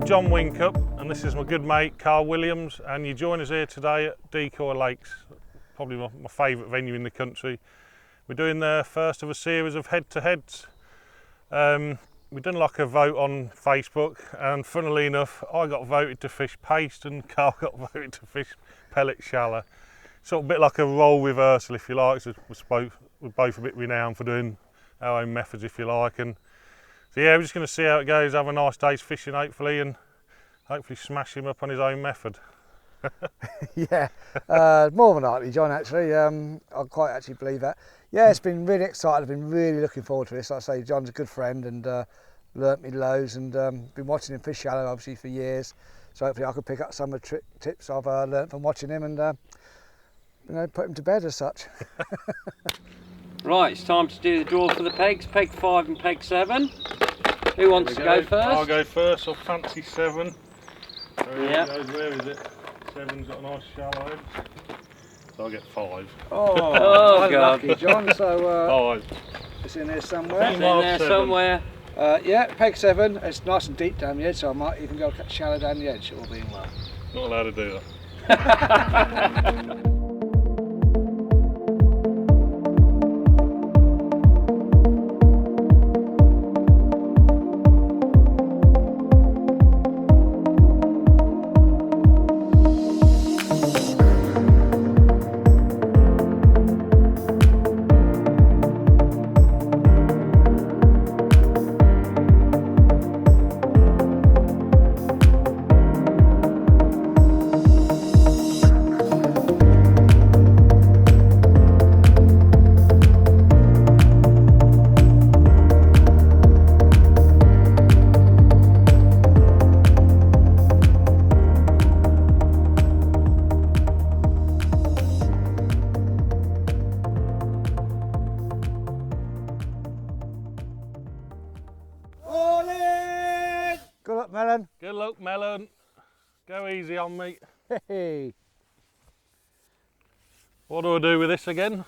Jon Whincup, and this is my good mate Carl Williams, and you join us here today at Decoy Lakes, probably my favourite venue in the country. We're doing the first of a series of head-to-heads. We've done like a vote on Facebook, and funnily enough I got voted to fish paste and Carl got voted to fish Pellet Shallow. Sort of a bit like a role reversal, if you like. So we're both a bit renowned for doing our own methods, if you like. And so yeah, we're just going to see how it goes, have a nice day's fishing hopefully, and hopefully smash him up on his own method. Yeah, more than likely, John, actually. I quite actually believe that. Yeah, it's been really exciting. I've been really looking forward to this. Like I say, John's a good friend and learnt me loads, and been watching him fish shallow obviously for years. So hopefully I can pick up some of the tips I've learnt from watching him and you know, put him to bed as such. Right, it's time to do the draw for the pegs, peg 5 and peg 7. Who wants to go first? I'll go first. I'll fancy 7. Yeah. Where is it? 7's got a nice shallow edge. So I'll get 5. Oh, God. lucky, John. So 5. it's in there somewhere. It's in there somewhere. Yeah, peg 7. It's nice and deep down the edge, so I might even go shallow down the edge, all being well. Not allowed to do that. Good luck, Melon. Good luck, Melon. Go easy on me. Hey. What do I do with this again?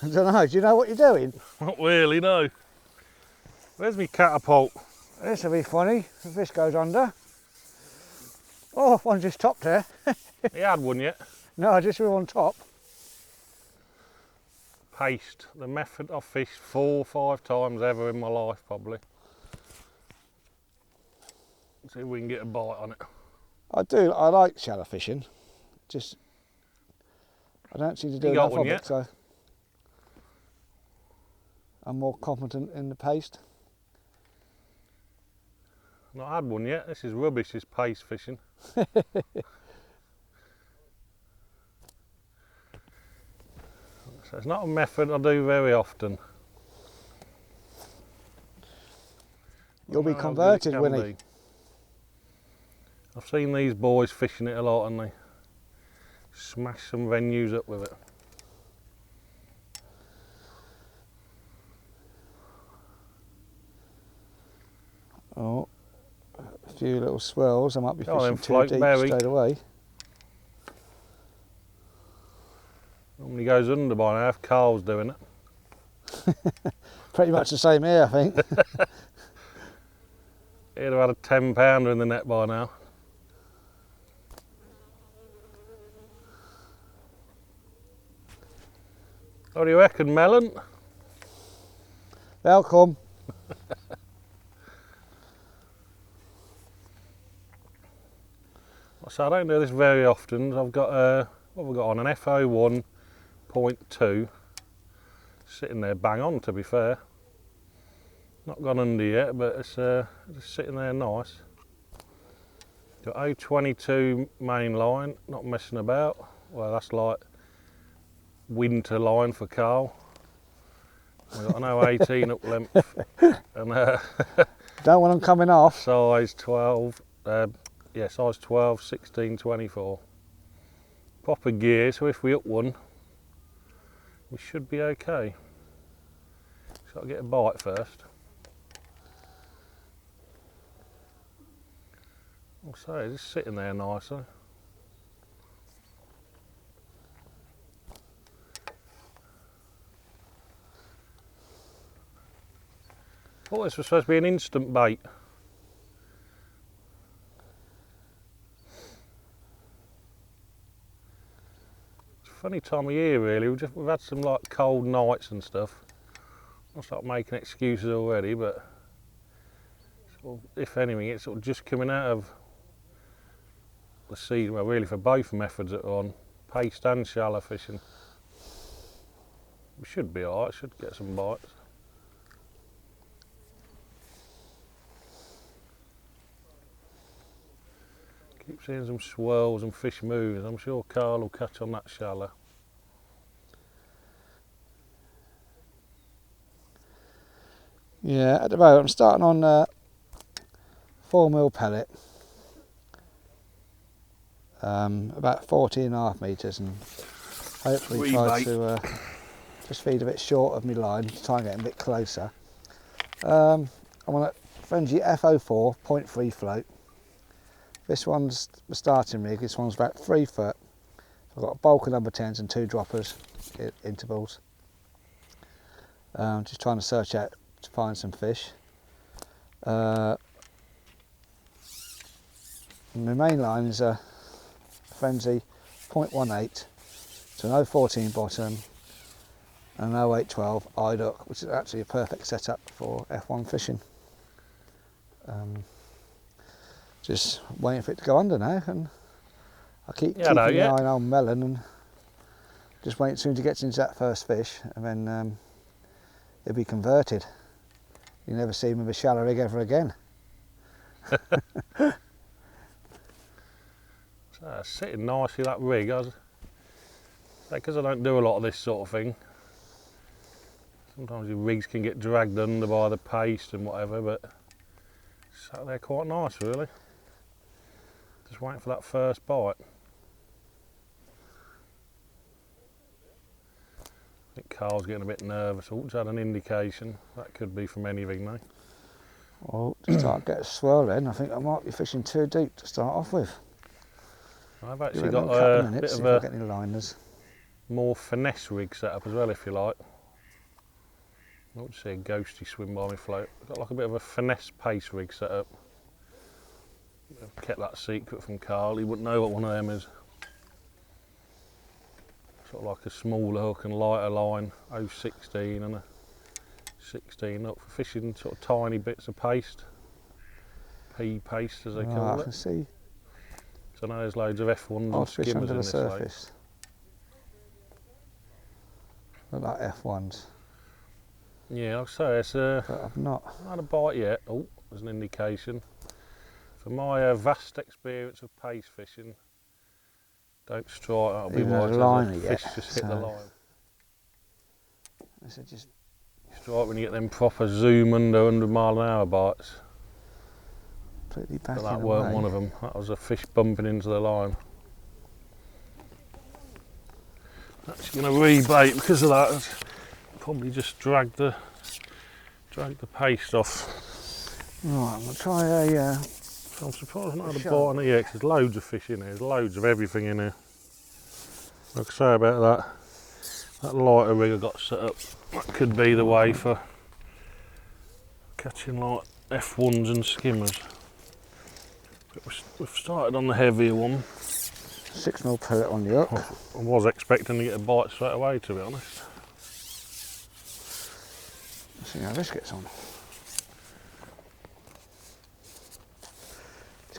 I don't know. Do you know what you're doing? Not really, no. Where's my catapult? This will be funny. The fish goes under. Oh, one just topped here. He had one yet. No, I just were on top. Paste. The method I've fished 4 or 5 times ever in my life, probably. See if we can get a bite on it. I like shallow fishing. Just, I don't seem to do enough of it, so I'm more competent in the paste. Not had one yet. This is rubbish, this paste fishing. So it's not a method I do very often. You'll be converted, Winnie. I've seen these boys fishing it a lot and they smash some venues up with it. Oh, a few little swirls. I might be fishing too deep berry. straight away. Normally goes under by now if Carl's doing it. Pretty much the same here, I think. He'd have had a 10-pounder in the net by now. What do you reckon, Melon? They'll come. So I don't do this very often. I've got what have I got on? An FO1.2. Sitting there bang on, to be fair. Not gone under yet, but it's just sitting there nice. Got O22 main line, not messing about. Well, that's like winter line for Carl. We've got an O18 up length and don't want them coming off. Size 12, yeah, size 12, 16, 24. Proper gear, so if we up one, we should be okay. Just got to get a bite first. I'll say, just sitting there nicely. Thought this was supposed to be an instant bait. funny time of year really. We've had some like cold nights and stuff. I'll start making excuses already, but sort of, if anything, it's sort of just coming out of the season. Well, really for both methods that are on, paste and shallow fishing. We should be alright. Should get some bites. Keep seeing some swirls and fish moving. I'm sure Carl will catch on that shallow. Yeah, at the moment I'm starting on 4mm pellet, about 14.5 metres, and hopefully try to just feed a bit short of my line to try and get a bit closer. I'm on a Frenzee FO4 0.3 float. This one's the starting rig. This one's about 3 foot. I've got a bulk of number 10s and 2 droppers intervals. Just trying to search out to find some fish. My main line is a Frenzee 0.18 to an 0.14 bottom and an 0.812 eye duck, which is actually a perfect setup for F1 fishing. Just waiting for it to go under now, and I keep keeping an eye on melon and just waiting soon to get into that first fish, and then it'll be converted. You never see him with a shallow rig ever again. So sitting nicely that rig. Because I don't do a lot of this sort of thing. Sometimes your rigs can get dragged under by the paste and whatever, but sat there quite nice really. Just waiting for that first bite. I think Carl's getting a bit nervous. Oh, just had an indication. That could be from anything though. Well, to start getting swirling, I think I might be fishing too deep to start off with. I've actually got a bit of a get any liners. More finesse rig set up as well, if you like. I want to see a ghosty swim by me float. I've got like a bit of a finesse pace rig set up. I've kept that secret from Carl. He wouldn't know what one of them is. Sort of like a smaller hook and lighter line, 0.16 and a 16 up for fishing sort of tiny bits of paste. Pea paste as they call it. I can see. So now there's loads of F1s and fish skimmers under in the this surface. Look like F1s. Yeah, like I say, it's But I've not had a bite yet. Oh, there's an indication. For my vast experience of pace fishing, don't strike. That'll be why the fish just hit the line. So just Strike when you get them proper zoom under 100-mile-an-hour bites. completely back But that weren't one of them. That was a fish bumping into the line. Actually going to rebait because of that. Probably just drag the paste off. Right, I'm going to try a... I'm surprised I've not had a bite on it yet, 'cause there's loads of fish in here, there's loads of everything in here. Like I say about that lighter rig I got set up, that could be the way for catching like F1s and skimmers. But we've started on the heavier one. 6mm pellet on the hook. I was expecting to get a bite straight away, to be honest. Let's see how this gets on.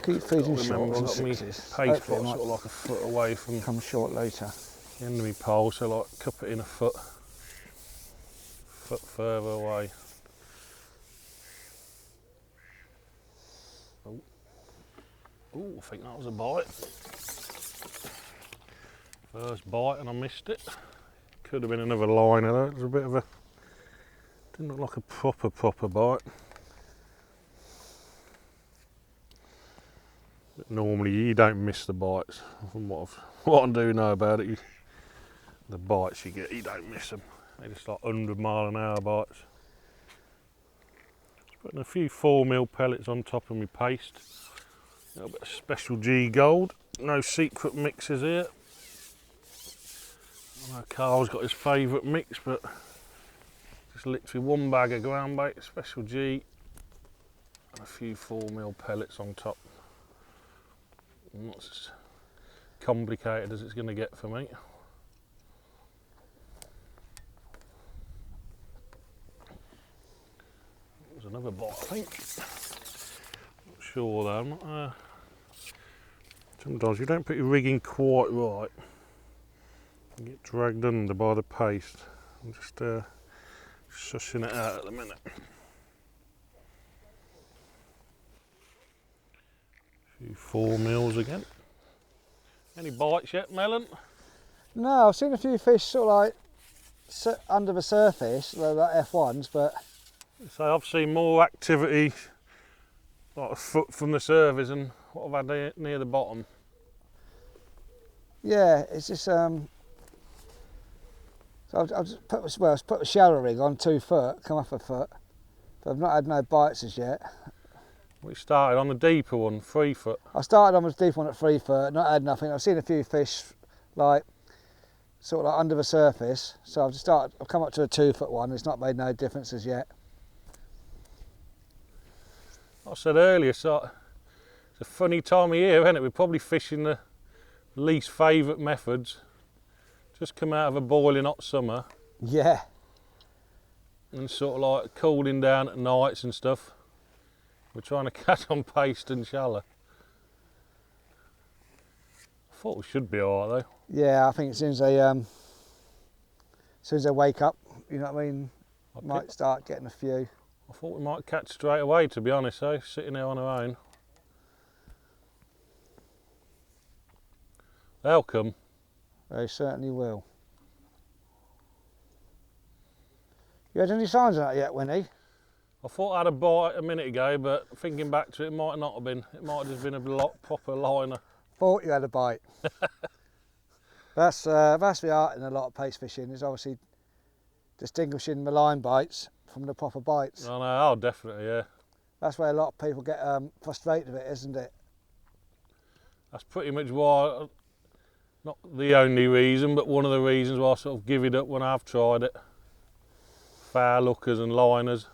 Keep feeding short and sixes. Pace pot sort of like a foot away from come short later. The end of my pole, so like cup it in a foot further away. Oh, I think that was a bite. First bite and I missed it. Could have been another liner though. It was a bit of a, didn't look like a proper bite. But normally you don't miss the bites. From what I do know about it, the bites you get, you don't miss them. They're just like 100-mile-an-hour bites. Just putting a few 4mm pellets on top of my paste. A little bit of Special G Gold. No secret mixes here. I know Carl's got his favourite mix, but just literally one bag of ground bait, Special G, and a few 4mm pellets on top. Not as complicated as it's going to get for me. another bite, I think. Not sure though. I'm not, sometimes you don't put your rigging quite right, you get dragged under by the paste. I'm just sussing it out at the minute. A few 4 mils again. Any bites yet, Melon? No, I've seen a few fish sort of like under the surface, like F1s, but So I've seen more activity like a foot from the surface and what I've had near the bottom. yeah, it's just so I've just put a shallow rig on 2 foot, come off a foot, but I've not had no bites as yet. We started on the deeper one, 3 foot. I started on the deep one at 3 foot, not had nothing. I've seen a few fish like sort of like under the surface, so I've come up to a 2 foot one. It's not made no difference as yet. Like I said earlier, so it's a funny time of year, isn't it? We're probably fishing the least favourite methods. Just come out of a boiling hot summer Yeah, and sort of like cooling down at nights and stuff. We're trying to catch on paste and shallow. I thought we should be alright though. yeah. I think as soon as they wake up, you know what I mean, might start getting a few. I thought we might catch straight away, to be honest, though, sitting there on our own. They'll come. They certainly will. You had any signs of that yet, Winnie? I thought I had a bite a minute ago, but thinking back to it, it might not have been. It might have just been a proper liner. Thought you had a bite. That's the art in a lot of paste fishing, is obviously distinguishing the line bites from the proper bites. I know, oh, definitely, yeah. That's where a lot of people get frustrated with it, isn't it? That's pretty much why, not the only reason, but one of the reasons why I sort of give it up when I've tried it. Fair lookers and liners.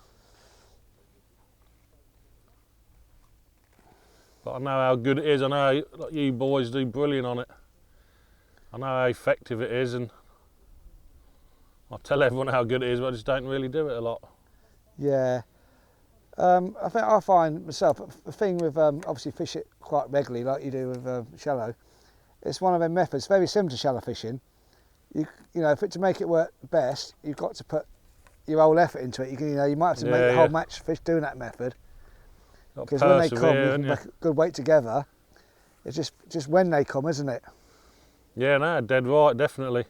But I know how good it is. I know like you boys do brilliant on it. I know how effective it is, and I tell everyone how good it is, but I just don't really do it a lot. Yeah. I find myself, the thing with obviously fish it quite regularly like you do with shallow, it's one of them methods, very similar to shallow fishing. You know, to make it work best, you've got to put your whole effort into it. You might have to make the whole match fish doing that method. Because when they come, you can make a good weight together. It's just when they come, isn't it? Yeah, no, dead right, definitely.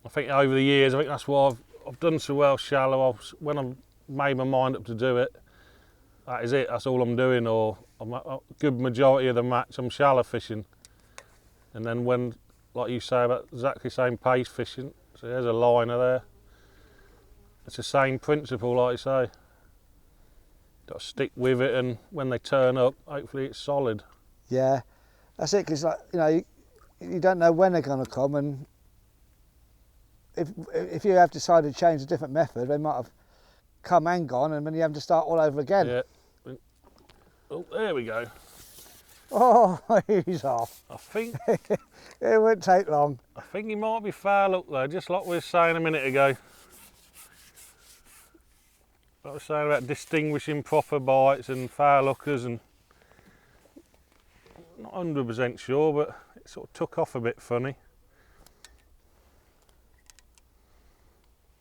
I think over the years, I think that's why I've done so well shallow. When I've made my mind up to do it, that is it, that's all I'm doing. Or a good majority of the match, I'm shallow fishing. And then when, like you say about exactly the same pace fishing, so there's a liner there. It's the same principle, like you say. Got to stick with it, and when they turn up, hopefully it's solid. Yeah, that's it. Because you don't know when they're going to come, and if you have decided to change a different method, they might have come and gone, and then you have to start all over again. Yeah. Oh, there we go. Oh, he's off. I think It won't take long. I think he might be foul up though, just like we were saying a minute ago. Like I was saying about distinguishing proper bites and foul hookers, and not 100% sure, but it sort of took off a bit funny.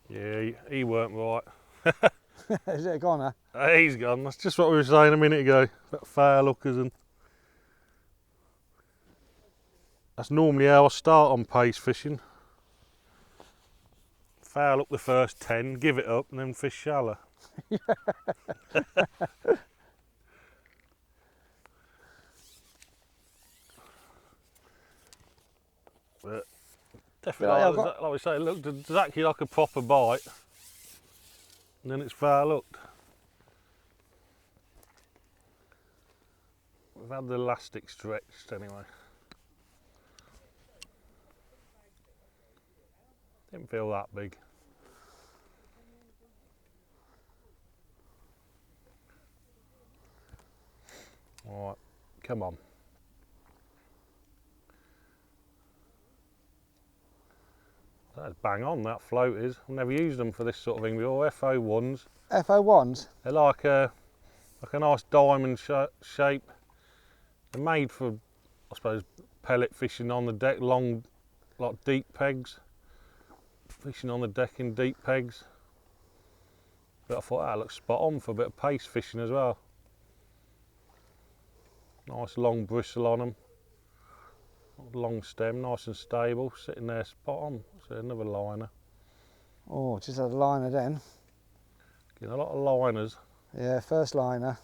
Yeah, he weren't right. Is it a goner? He's gone. That's just what we were saying a minute ago about foul hookers, and that's normally how I start on pace fishing. Foul up the first 10, give it up, and then fish shallow. But definitely, Yeah, like we say, it looked exactly like a proper bite, and then it's foul hooked. We've had the elastic stretched anyway. Didn't feel that big. All right, come on. That's bang on, that float is. I've never used them for this sort of thing before. FO1s. FO1s? They're like a nice diamond shape. They're made for, I suppose, pellet fishing on the deck, long, like deep pegs. Fishing on the deck in deep pegs. But I thought that looks spot on for a bit of pace fishing as well. Nice long bristle on them. Long stem, nice and stable, sitting there spot on. So another liner. Oh, just had a liner then. Getting a lot of liners. Yeah, first liner.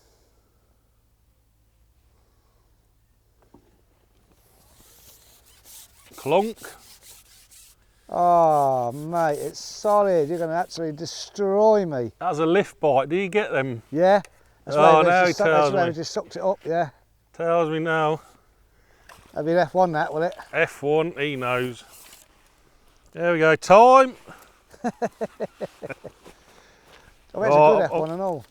Clunk. Oh, mate, it's solid. You're going to absolutely destroy me. That's a lift bite. Do you get them? Yeah. That's Oh, where now he tells we me. just sucked it up, yeah. Tells me now. That'll be an F1 that, will it? F1, he knows. There we go, time. I bet it's a good F1 and all.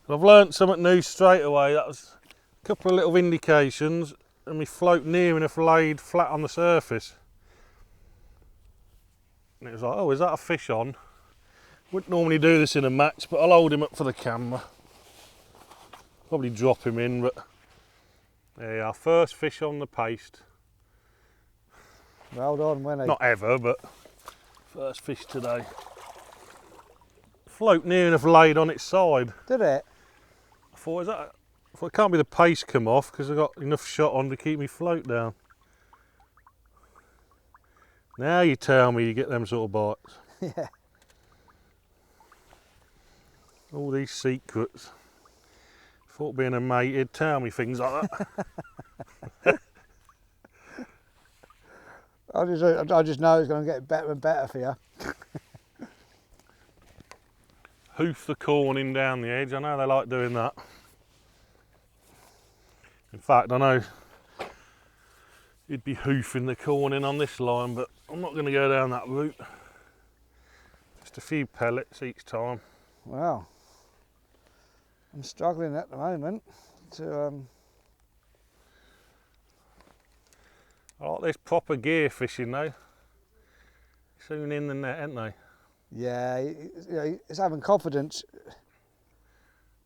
I've learnt something new straight away. That was a couple of little indications, and we float near enough laid flat on the surface. And it was like, oh, is that a fish on? Wouldn't normally do this in a match, but I'll hold him up for the camera. Probably drop him in, but there you are, first fish on the paste. Well done, wasn't he? Not ever, but first fish today. Float near enough laid on its side. Did it? I thought it can't be the paste come off because I've got enough shot on to keep me float down. Now you tell me you get them sort of bites. Yeah. All these secrets. Thought being a mate he'd tell me things like that. I just know it's going to get better and better for you. Hoof the corning down the edge. I know they like doing that. In fact, I know you'd be hoofing the corning on this line, but I'm not going to go down that route. Just a few pellets each time. Wow. I'm struggling at the moment to I like this proper gear fishing though. Soon in the net, ain't they? yeah, you know, it's having confidence.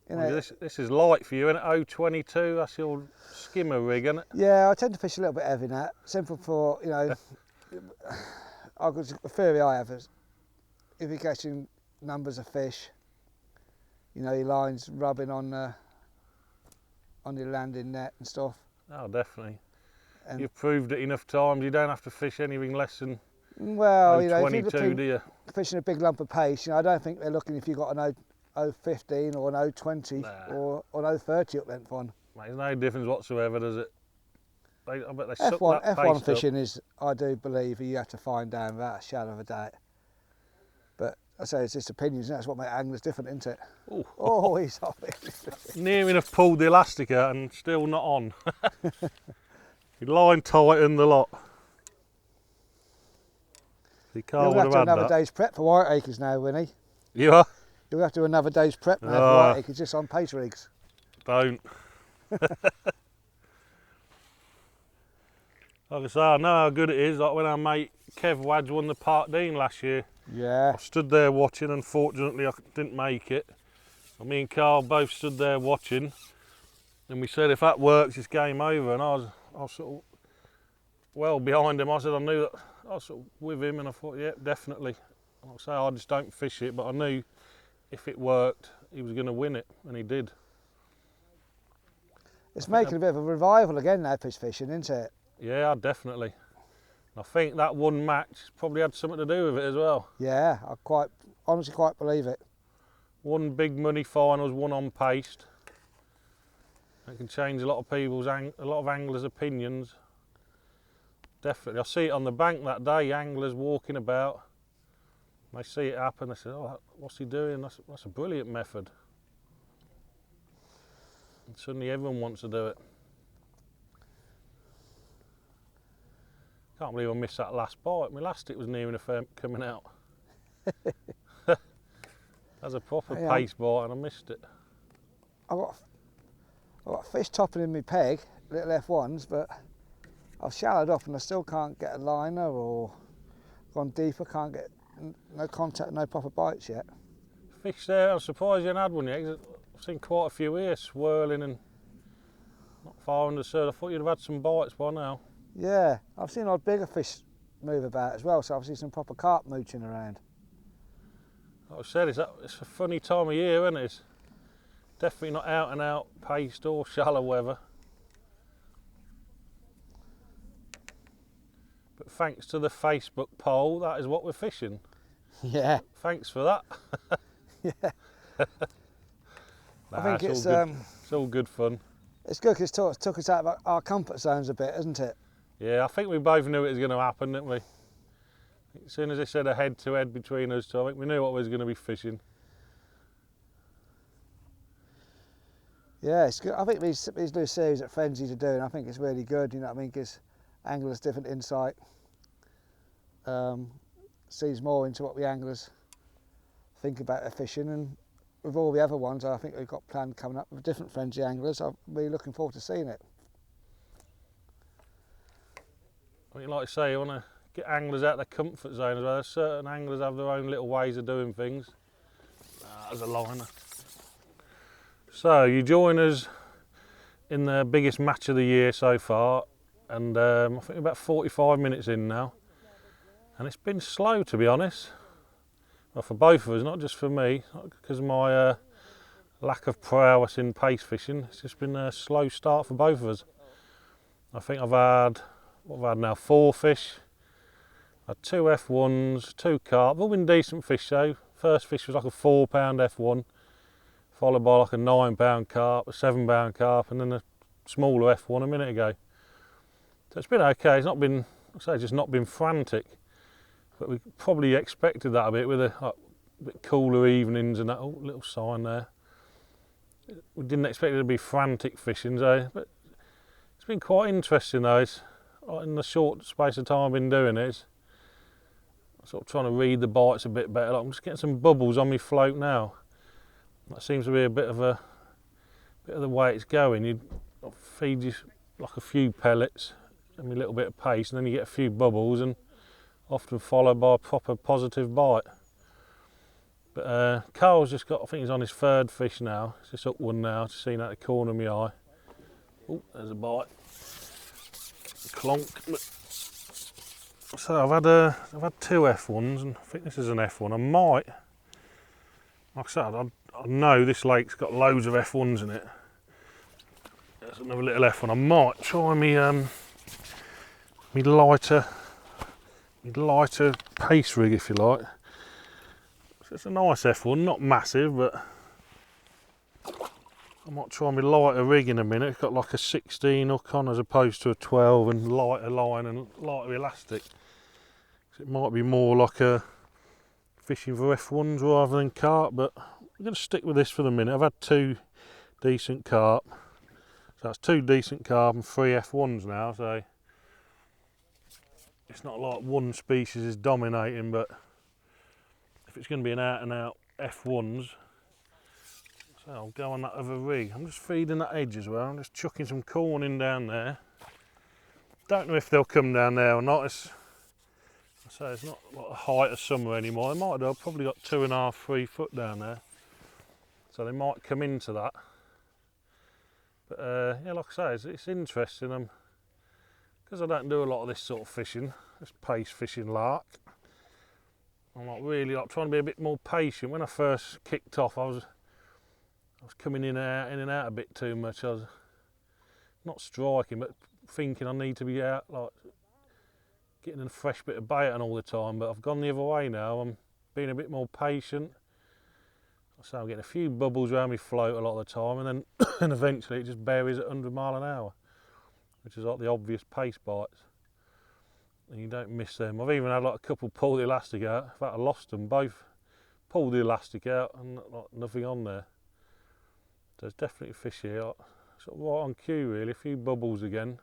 You know, This is light for you, isn't it? 022, that's your skimmer rig, isn't it? yeah, I tend to fish a little bit heavy now. Simple for, you know, the theory I have is if you're catching numbers of fish, you know, your line's rubbing on your landing net and stuff. Oh, definitely. And You've proved it enough times. You don't have to fish anything less than well, you know, if 022, you're do you? fishing a big lump of pace, you know, I don't think they're looking if you've got an 015 or an 020 Nah. or an 030 up length on. Mate, there's no difference whatsoever, does it? I bet they suck F1, that F1 paste fishing is, I do believe, you have to find down without a shadow of a doubt. But I say it's just opinions, and that's what makes anglers different, isn't it? Ooh. Oh, he's off it. Near enough pulled the elastic out and still not on. Your line tightened a lot. You can't You'll would have have to had another that. day's prep for white acres now, Winnie. You are? You'll have to do another day's prep now for Ah. white acres just on pace rigs. Don't. Like I say, I know how good it is. Like when our mate Kev Wadge won the Park Dean last year. Yeah. I stood there watching. Unfortunately, I didn't make it. And me and Carl both stood there watching. And we said, if that works, it's game over. And I was sort of well behind him. I said I knew that. I was sort of with him, and I thought, yeah, definitely. Like I say, I just don't fish it, but I knew if it worked, he was going to win it, and he did. It's making a bit of a revival again now, fish fishing, isn't it? Yeah, definitely. I think that one match probably had something to do with it as well. Yeah, I honestly quite believe it. One big money finals, one on paste. It can change a lot of anglers' opinions. Definitely. I see it on the bank that day, anglers walking about. They see it happen, they say, oh, what's he doing? That's a brilliant method. And suddenly everyone wants to do it. Can't believe I missed that last bite. My elastic was near enough coming out. That's a proper pace bite and I missed it. I've got fish topping in my peg, little F1s, but I've shallowed off and I still can't get a liner or gone deeper, can't get no contact, no proper bites yet. Fish there, I'm surprised you haven't had one yet. 'Cause I've seen quite a few here swirling and not far under the surface. I thought you'd have had some bites by now. Yeah, I've seen odd bigger fish move about as well, so I've seen some proper carp mooching around. Like I said, it's a funny time of year, isn't it? It's definitely not out and out paste or shallow weather. But thanks to the Facebook poll, that is what we're fishing. Yeah. Thanks for that. Yeah. Nah, I think it's all good fun. it's good because it's took us out of our comfort zones a bit, isn't it? Yeah, I think we both knew it was going to happen, didn't we? As soon as they said a head-to-head between us two, I think we knew what we was going to be fishing. Yeah, it's good. I think these new series that Frenzees are doing, I think it's really good. You know what I mean? Gives anglers different insight. Sees more into what the anglers think about their fishing, and with all the other ones, I think we've got planned coming up with different Frenzee Anglers. I'm really looking forward to seeing it. I mean, like I say, you want to get anglers out of their comfort zone as well. Certain anglers have their own little ways of doing things. There's a liner. So you join us in the biggest match of the year so far, and I think about 45 minutes in now, and it's been slow, to be honest. Well, for both of us, not just for me, not because of my lack of prowess in pace fishing. It's just been a slow start for both of us. I think I've had now 4 fish. I had 2 F1s, 2 carp. They've all been decent fish though. First fish was like a 4-pound F1, followed by like a 9-pound carp, a 7-pound carp, and then a smaller F1 a minute ago. So it's been okay. It's not been, just not been frantic. But we probably expected that a bit with a bit cooler evenings and that. Oh, little sign there. We didn't expect it to be frantic fishing, so but it's been quite interesting though. It's, in the short space of time I've been doing it, it's sort of trying to read the bites a bit better. Like I'm just getting some bubbles on my float now. That seems to be a bit of the way it's going. You feed you like a few pellets and a little bit of paste, and then you get a few bubbles, and often followed by a proper positive bite. But Carl's just got, I think he's on his 3rd fish now. It's just up one now, just seen out the corner of my eye. Oh, there's a bite. Clonk. So I've had 2 F1s, and I think this is an F1. I might, like I said, I know this lake's got loads of F1s in it. There's another little F1. I might try me lighter pace rig, if you like. So it's a nice F1, not massive, but I might try my lighter rig in a minute. It's got like a 16 hook on as opposed to a 12, and lighter line and lighter elastic. So it might be more like a fishing for F1s rather than carp, but I'm going to stick with this for the minute. I've had 2 decent carp. So that's 2 decent carp and 3 F1s now, so it's not like one species is dominating, but if it's going to be an out and out F1s, so I'll go on that other rig. I'm just feeding that edge as well. I'm just chucking some corn in down there. Don't know if they'll come down there or not. It's not like the height of summer anymore. They might have. I've probably got 2.5, 3 foot down there, so they might come into that. But yeah, like I say, it's interesting. Because I don't do a lot of this sort of fishing, this pace fishing lark, I'm really trying to be a bit more patient. When I first kicked off, I was coming in and out a bit too much. I was not striking, but thinking I need to be out, like getting a fresh bit of bait on all the time. But I've gone the other way now. I'm being a bit more patient. So I'm getting a few bubbles around my float a lot of the time, and then and eventually it just buries at 100 mile an hour, which is like the obvious pace bites. And you don't miss them. I've even had like a couple pull the elastic out. In fact, I lost them both. Pulled the elastic out and like nothing on there. So there's definitely fish here. Like, sort of right on cue really. A few bubbles again.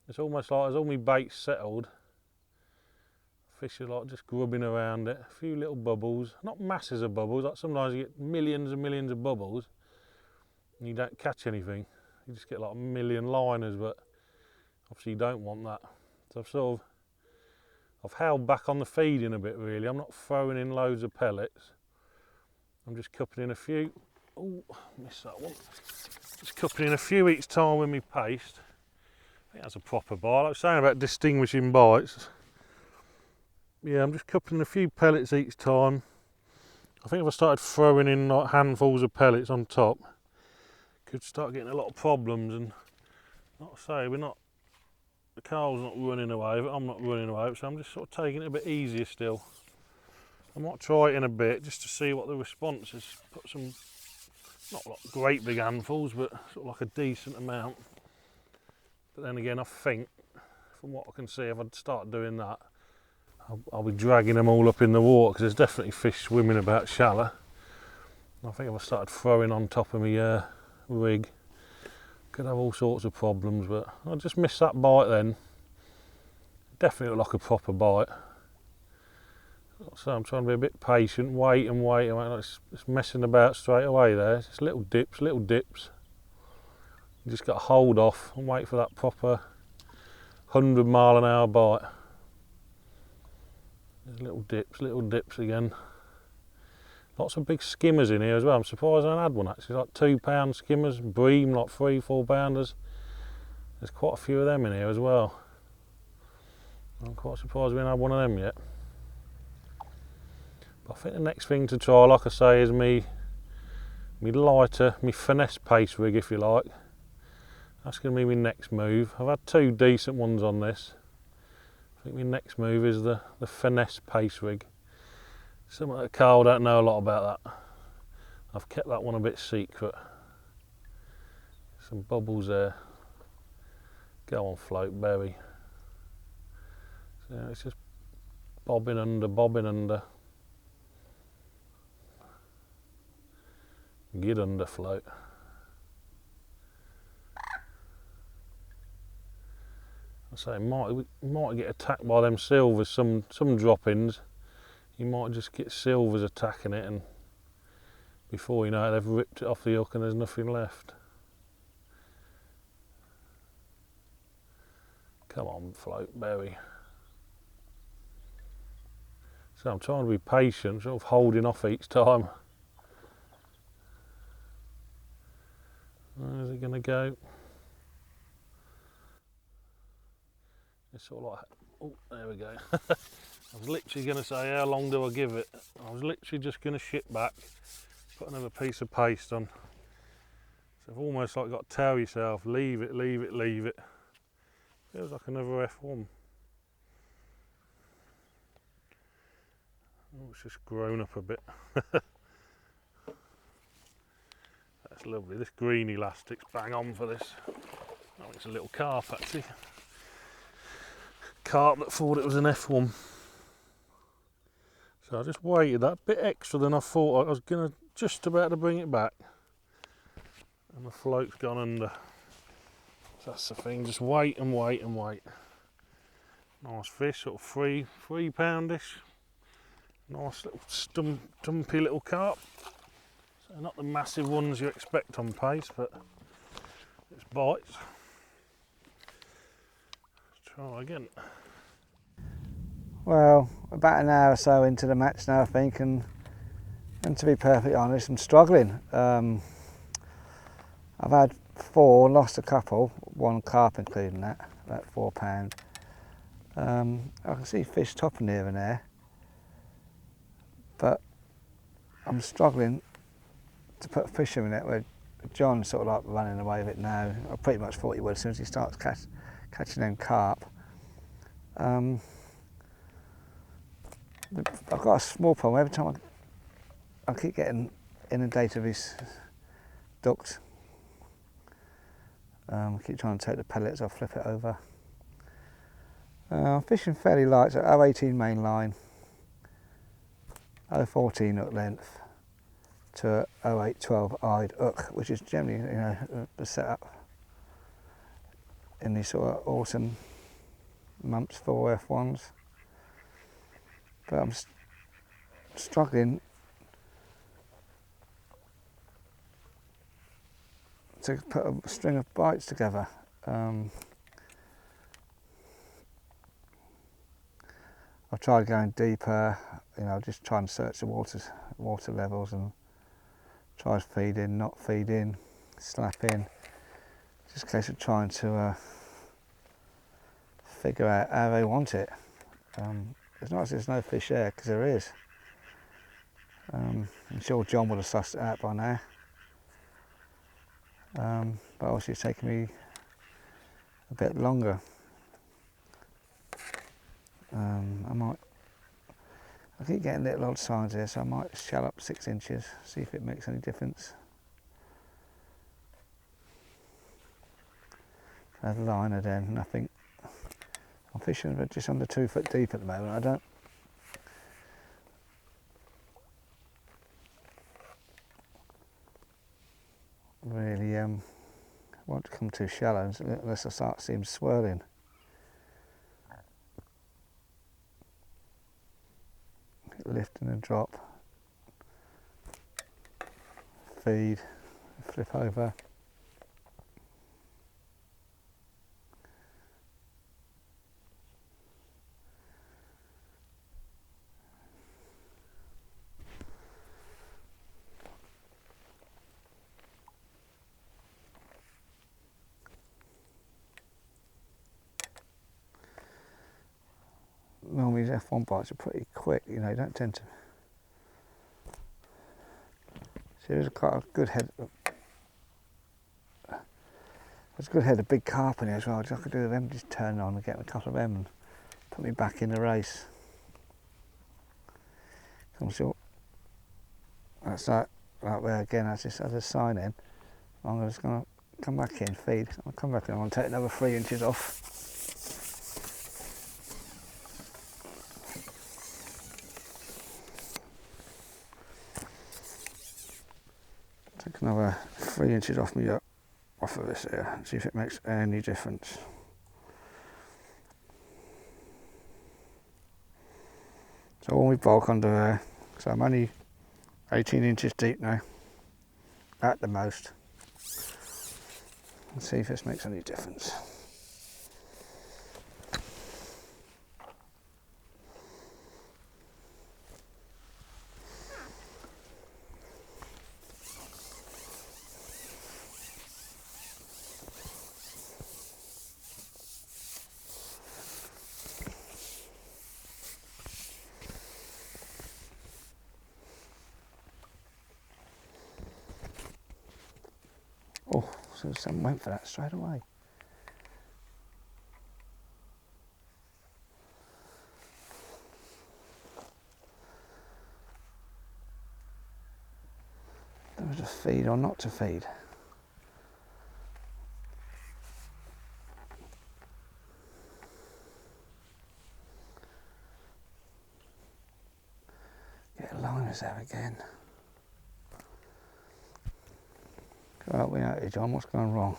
It's almost like as all my bait's settled, fish are like just grubbing around it. A few little bubbles, not masses of bubbles. Like sometimes you get millions and millions of bubbles and you don't catch anything. You just get like a million liners, but obviously you don't want that. So I've sort of I've held back on the feeding a bit really. I'm not throwing in loads of pellets. I'm just cupping in a few. Oh, missed that one. Just cupping in a few each time with my paste. I think that's a proper bite. Like I was saying about distinguishing bites. Yeah, I'm just cupping in a few pellets each time. I think if I started throwing in like handfuls of pellets on top, could start getting a lot of problems. And like I say, the Carl's not running away, but I'm not running away, so I'm just sort of taking it a bit easier still. I might try it in a bit just to see what the response is. Put some, not like great big handfuls, but sort of like a decent amount. But then again, I think, from what I can see, if I'd start doing that, I'll be dragging them all up in the water, because there's definitely fish swimming about shallow. I think if I started throwing on top of my rig, could have all sorts of problems, but I just missed that bite then. Definitely looked like a proper bite. So I'm trying to be a bit patient, wait and wait and wait. It's messing about straight away there. It's just little dips, little dips. You just got to hold off and wait for that proper 100-mile-an-hour bite. There's little dips again. Lots of big skimmers in here as well. I'm surprised I had one actually, like 2-pound skimmers, bream, like 3-4 pounders. There's quite a few of them in here as well. I'm quite surprised we haven't had one of them yet. But I think the next thing to try, like I say, is me lighter, me finesse paste rig if you like. That's going to be my next move. I've had 2 decent ones on this. I think my next move is the finesse paste rig. Something that Carl don't know a lot about that. I've kept that one a bit secret. Some bubbles there. Go on, float berry. So it's just bobbing under, bobbing under. Get under, float. I say, might get attacked by them silvers. Some drop-ins. You might just get silvers attacking it, and before you know it, they've ripped it off the hook and there's nothing left. Come on, float berry. So I'm trying to be patient, sort of holding off each time. Where's it going to go? It's sort of like, oh, there we go. I was literally going to say, how long do I give it? I was literally just going to ship back, put another piece of paste on. So I've almost like got to tell yourself, leave it, leave it, leave it. Feels like another F1. Oh, it's just grown up a bit. That's lovely. This green elastic's bang on for this. Oh, it's a little carp actually. Carp that thought it was an F1. So I just waited that bit extra than I thought. I was just about to bring it back, and the float's gone under. So that's the thing, just wait and wait and wait. Nice fish, sort of three poundish. Nice little stumpy little carp. So not the massive ones you expect on pace, but it's bites. Let's try again. Well, about an hour or so into the match now, I think, and to be perfectly honest, I'm struggling. I've had 4, lost a couple, 1 carp including that, about £4. I can see fish topping here and there, but I'm struggling to put fish in it. Where John's sort of like running away with it now. I pretty much thought he would as soon as he starts catching them carp. I've got a small problem. Every time I keep getting inundated with these ducks. I keep trying to take the pellets, I'll flip it over. I'm fishing fairly light, so 0.18 main line, 0.14 hook length to 0.812 eyed hook, which is generally, you know, the setup in these sort of autumn months for F1s. But I'm struggling to put a string of bites together. I tried going deeper, you know, just trying to search the water levels and try to feed in, not feed in, slap in. Just a case of trying to figure out how they want it. It's not as if there's no fish there, because there is. I'm sure John would have sussed it out by now. But obviously it's taken me a bit longer. I keep getting little odd signs here, so I might shell up 6 inches, see if it makes any difference. There's a liner then, nothing. I'm fishing just under 2 foot deep at the moment. I don't really want to come too shallow unless I start seeing swirling. Lift and a drop, feed, flip over. Normally these F1 bites are pretty quick, you know, you don't tend to. See, there's quite a good head. There's a good head of big carp in here as well. I could do them, just turn on and get a couple of them and put me back in the race. I'm sure that's that right there again. That's just as a sign in. I'm just going to come back in, feed. I'll come back in. I'm going to take another 3 inches off. Take another 3 inches off me off of this here and see if it makes any difference. So all my bulk under there, so I'm only 18 inches deep now, at the most. Let's see if this makes any difference. Oh, so someone went for that straight away. There was a feed or not to feed. Get liners there again. Help me out here, John, what's going wrong?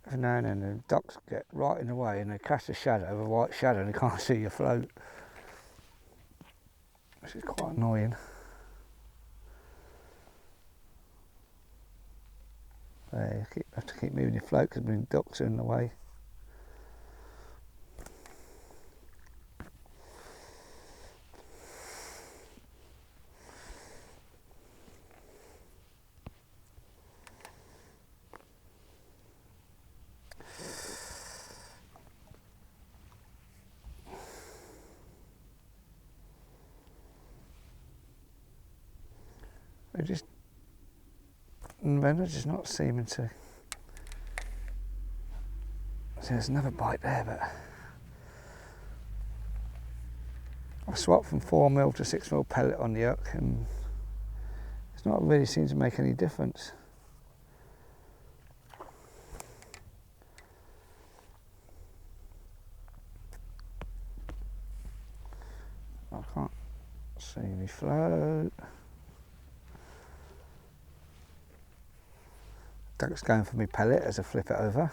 Every now and then the ducks get right in the way and they cast a shadow, a white shadow, and they can't see your float. Which is quite annoying. You have to keep moving your float because the ducks are in the way. They're just not seeming to. See, there's another bite there, but I swapped from 4mm to 6mm pellet on the hook, and it's not really seemed to make any difference. I can't see me float. Duck's going for me pellet as I flip it over.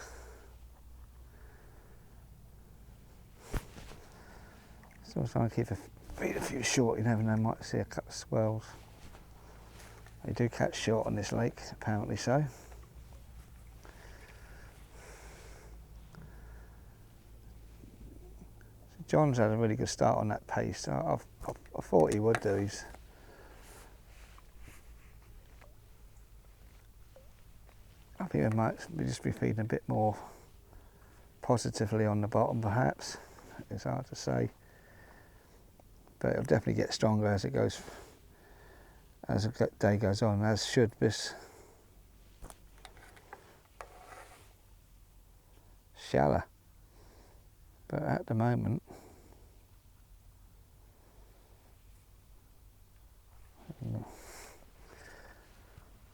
Still trying to keep the feet a few short, you never know, might see a couple of swells. They do catch short on this lake, apparently so. John's had a really good start on that pace. I thought he would do. I think we might just be feeding a bit more positively on the bottom, perhaps. It's hard to say, but it'll definitely get stronger as it goes, as the day goes on, as should this shallow. But at the moment,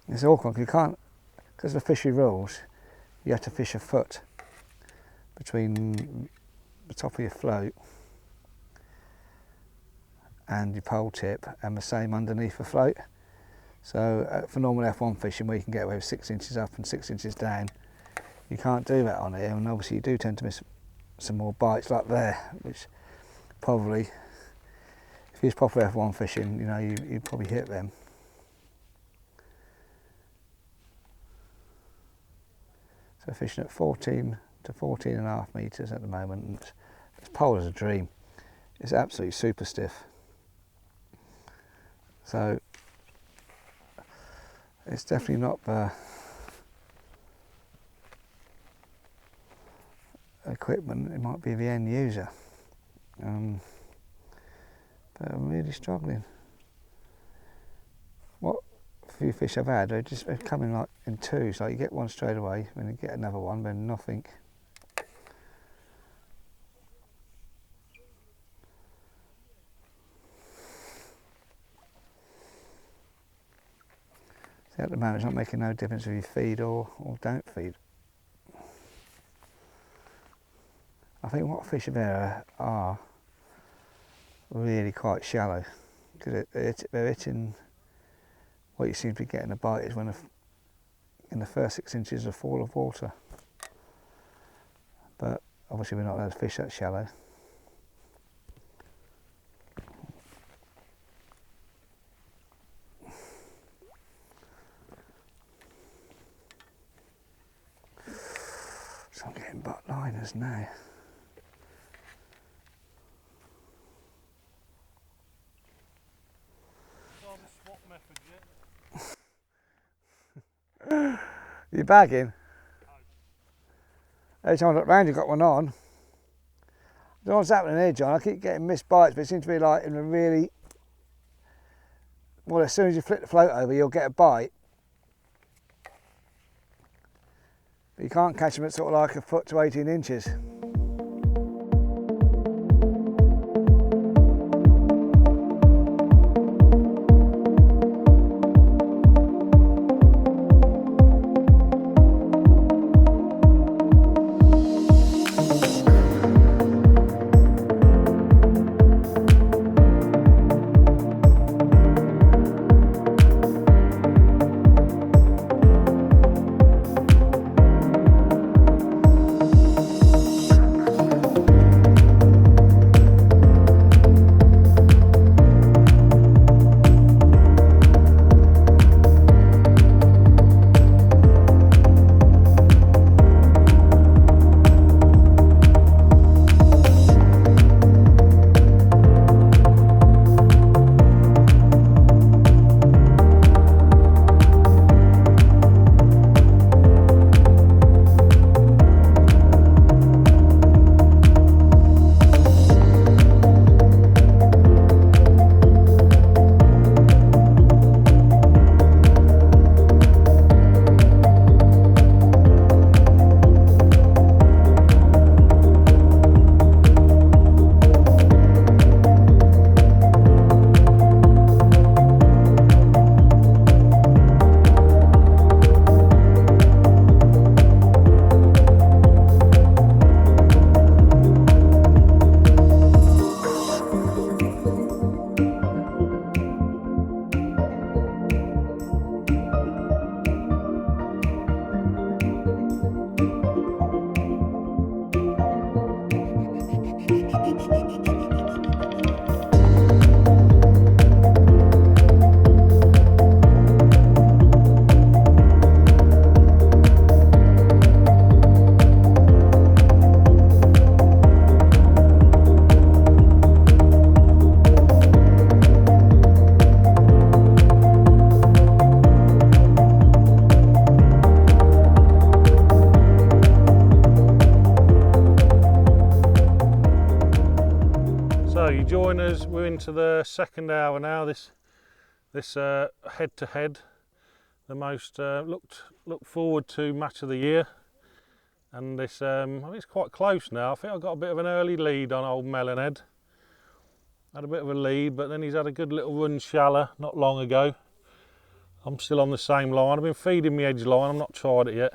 it's awkward. You can't, because of the fishery rules, you have to fish a foot between the top of your float and your pole tip, and the same underneath the float. So for normal F1 fishing, where you can get away with 6 inches up and 6 inches down, you can't do that on here, and obviously you do tend to miss some more bites like there, which probably, if you was proper F1 fishing, you know, you'd probably hit them. So fishing at 14 to 14.5 metres at the moment, and it's pole as a dream. It's absolutely super stiff. So it's definitely not the equipment, it might be the end user. But I'm really struggling. What few fish I've had, they're coming like in twos, like you get one straight away, then you get another one, then nothing. So at the moment it's not making no difference if you feed or don't feed. I think what fish there are really quite shallow, because they're hitting, what you seem to be getting a bite is when in the first 6 inches of fall of water. But obviously we're not allowed to fish that shallow. So I'm getting butt liners now. You bagging? Every time I look round, you've got one on. I don't know what's happening here, John. I keep getting missed bites, but it seems to be like in a really, well, as soon as you flip the float over, you'll get a bite. But you can't catch them at sort of like a foot to 18 inches. join us. We're into the second hour now. This head to head, the most look forward to match of the year, and this I think it's quite close now. I think I got a bit of an early lead on old Melonhead. Had a bit of a lead, but then he's had a good little run shallow not long ago. I'm still on the same line. I've been feeding me edge line. I've not tried it yet.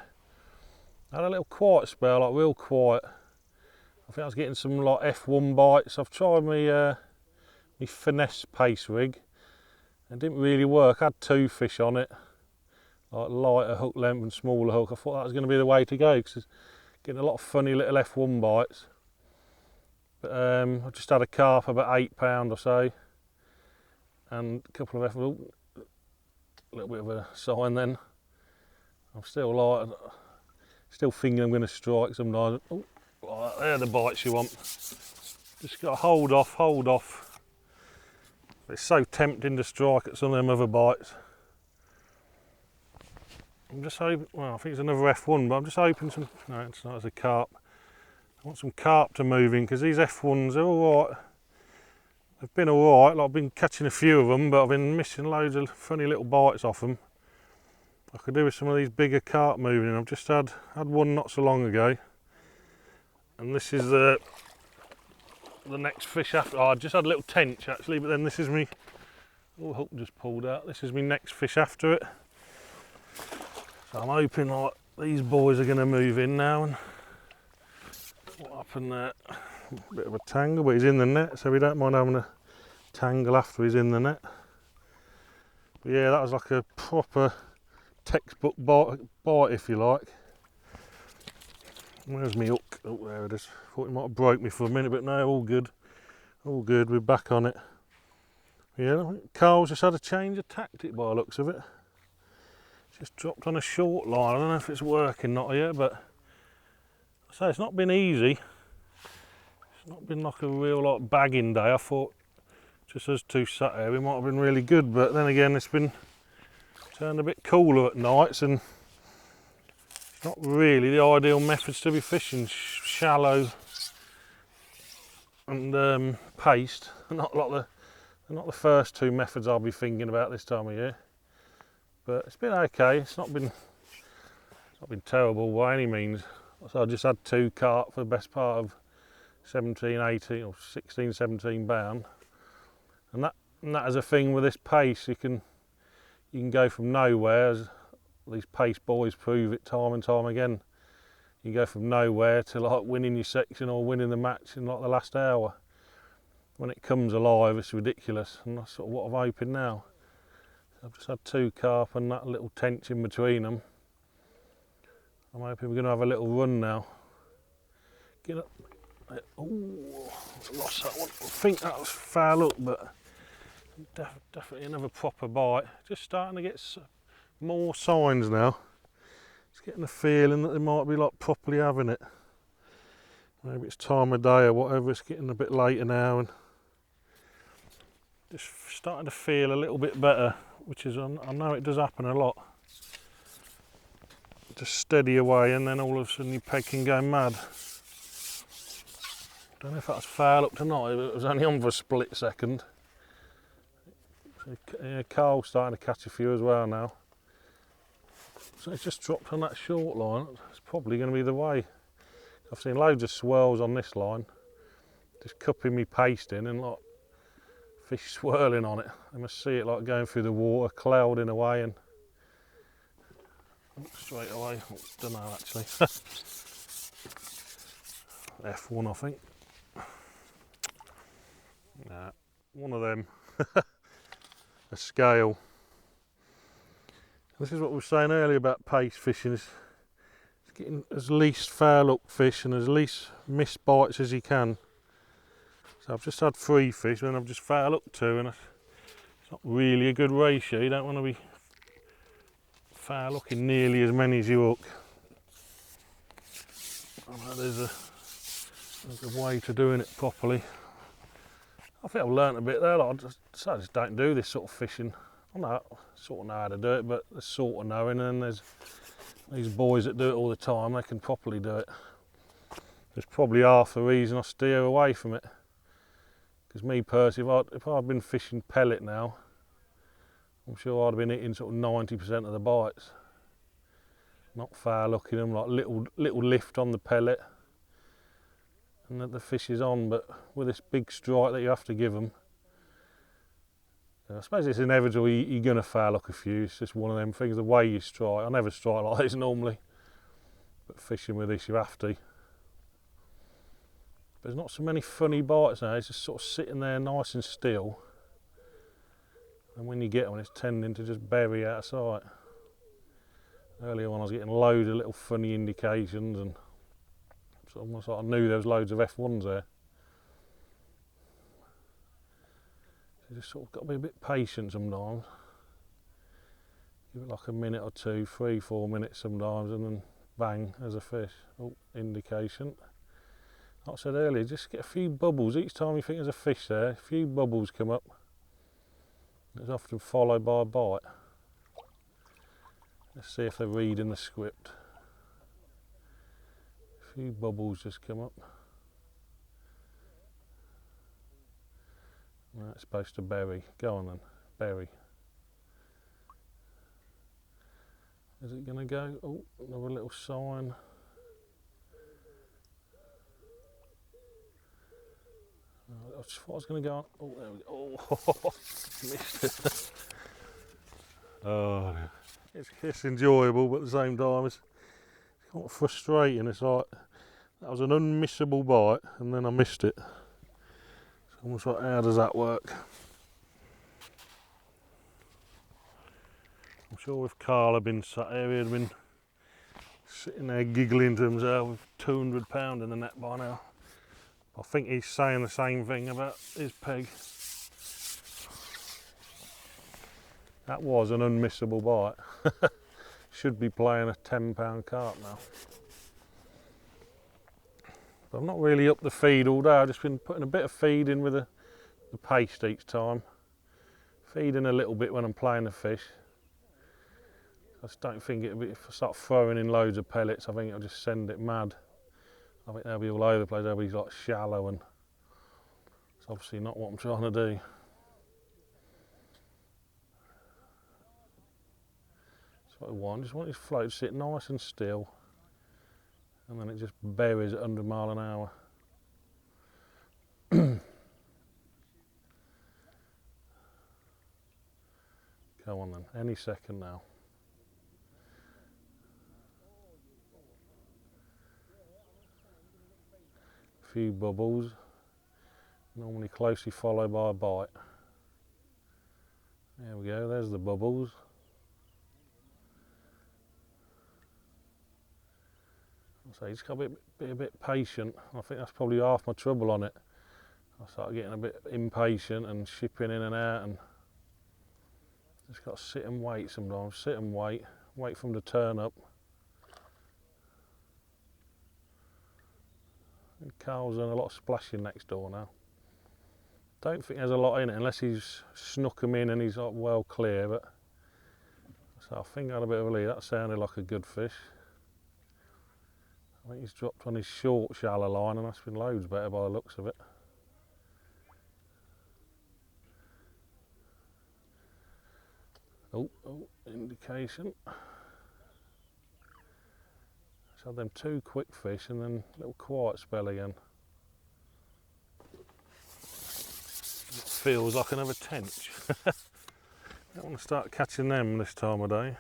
Had a little quiet spell, like real quiet. I think I was getting some like F1 bites. I've tried my finesse pace rig. It didn't really work. I had 2 fish on it, like lighter hook length and smaller hook. I thought that was going to be the way to go because it's getting a lot of funny little F1 bites. But I just had a carp about £8 or so, and a couple of F1. A little bit of a sign then. I'm still thinking I'm going to strike sometimes. Oh, right, they're the bites you want. Just got to hold off. It's so tempting to strike at some of them other bites. I'm just hoping, well, I think it's another F1, but I'm just hoping some, no, it's not, it's a carp. I want some carp to move in because these F1s are alright. They've been alright, like I've been catching a few of them, but I've been missing loads of funny little bites off them. I could do with some of these bigger carp moving in. I've just had one not so long ago, and this is the next fish after. Oh, I just had a little tench actually, but then this is me. Oh, hook just pulled out. This is my next fish after it. So I'm hoping like these boys are going to move in now. And what happened there? A bit of a tangle, but he's in the net, so we don't mind having a tangle after he's in the net. But yeah, that was like a proper textbook bite if you like. Where's my hook? Oh, there it is. Thought it might have broke me for a minute, but no, all good. All good, we're back on it. Yeah, I think Carl's just had a change of tactic by the looks of it. Just dropped on a short line. I don't know if it's working, not yet, but I say it's not been easy. It's not been like a real like bagging day. I thought just us two sat here, we might have been really good, but then again it's been turned a bit cooler at nights, and it's not really the ideal methods to be fishing. Shallow and paced. Not the first 2 methods I'll be thinking about this time of year. But it's been okay. It's not been terrible by any means. So I just had 2 carp for the best part of 17, 18 or 16, 17 pound. And that is a thing with this pace. You can go from nowhere, as these pace boys prove it time and time again. You go from nowhere to like winning your section or winning the match in like the last hour. When it comes alive, it's ridiculous, and that's sort of what I'm hoping now. I've just had 2 carp and that little tench in between them. I'm hoping we're going to have a little run now. Get up. Oh, lost that one. I think that was foul up, but definitely another proper bite. Just starting to get more signs now. Just getting the feeling that they might be like properly having it. Maybe it's time of day or whatever. It's getting a bit later now, and just starting to feel a little bit better, which is, I know it does happen a lot. Just steady away, and then all of a sudden your peg can go mad. Don't know if that's foul up tonight, but it was only on for a split second. So, yeah, Carl's starting to catch a few as well now. So it's just dropped on that short line. It's probably going to be the way. I've seen loads of swirls on this line, just cupping me paste in and like fish swirling on it. I must see it like going through the water, clouding away, and straight away. I don't know actually. F1 I think. Nah, one of them. A scale. This is what we were saying earlier about pace fishing. It's getting as least foul up fish and as least missed bites as you can. So I've just had 3 fish and I've just foul up 2, and it's not really a good ratio. You don't want to be foul hooking nearly as many as you hook. I know there's a way to doing it properly. I think I've learnt a bit there. Like I just don't do this sort of fishing. I sort of know how to do it, but there's sort of knowing, and then there's these boys that do it all the time. They can properly do it. There's probably half the reason I steer away from it, Because me personally, if I'd been fishing pellet now, I'm sure I'd have been hitting sort of 90% of the bites. Not foul looking them, like little lift on the pellet, and that the fish is on. But with this big strike that you have to give them, I suppose it's inevitable you're going to foul look a few. It's just one of them things, the way you strike. I never strike like this normally, but fishing with this you have to. There's not so many funny bites now, it's just sort of sitting there nice and still, and when you get one it's tending to just bury out of sight. Earlier on I was getting loads of little funny indications, and it's almost like I knew there was loads of F1s there. So you just sort of got to be a bit patient sometimes. Give it like a minute or two, 3-4 minutes sometimes, and then bang, there's a fish. Oh, indication. Like I said earlier, just get a few bubbles. Each time you think there's a fish there, a few bubbles come up. It's often followed by a bite. Let's see if they're reading the script. A few bubbles just come up. That's supposed to bury. Go on then, bury. Is it going to go? Oh, another little sign. I just thought I was going to go on. Oh, there we go. Oh, missed it. Oh, it's enjoyable, but at the same time, it's kind of frustrating. It's like that was an unmissable bite, and then I missed it. It's almost like, how does that work? I'm sure if Carl had been sat here, he'd have been sitting there giggling to himself with £200 in the net by now. I think he's saying the same thing about his peg. That was an unmissable bite. Should be playing a £10 carp now. But I've not really upped the feed all day. I've just been putting a bit of feed in with the paste each time. Feeding a little bit when I'm playing the fish. I just don't think it'll be, if I start throwing in loads of pellets, I think it'll just send it mad. I think they'll be all over the place, they'll be like shallow, and it's obviously not what I'm trying to do. That's what I want, just want this float to sit nice and still, and then it just buries at 100 mile an hour. Go on then, any second now. Few bubbles, normally closely followed by a bite. There we go, there's the bubbles. So you just got to be a bit patient. I think that's probably half my trouble on it. I started getting a bit impatient and shipping in and out, and just got to sit and wait sometimes. Sit and wait for them to turn up. Carl's done a lot of splashing next door now. Don't think there's a lot in it unless he's snuck them in and he's like well clear, but so I think I had a bit of a lead. That sounded like a good fish. I think he's dropped on his short shallow line, and that's been loads better by the looks of it. Oh, indication. So had them two quick fish and then a little quiet spell again. It feels like another tench. I want to start catching them this time of day.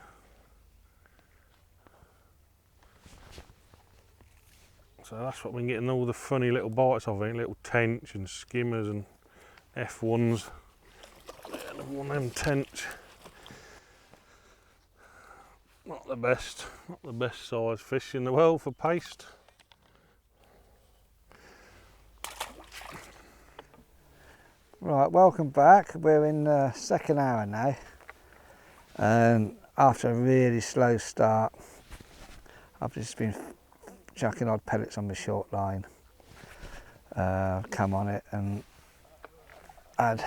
So that's what we're getting all the funny little bites of, little tench and skimmers and F1s. Another one of them tench. Not the best size fish in the world for paste. Right, welcome back. We're in the second hour now, and after a really slow start, I've just been chucking odd pellets on my short line. Come on it and add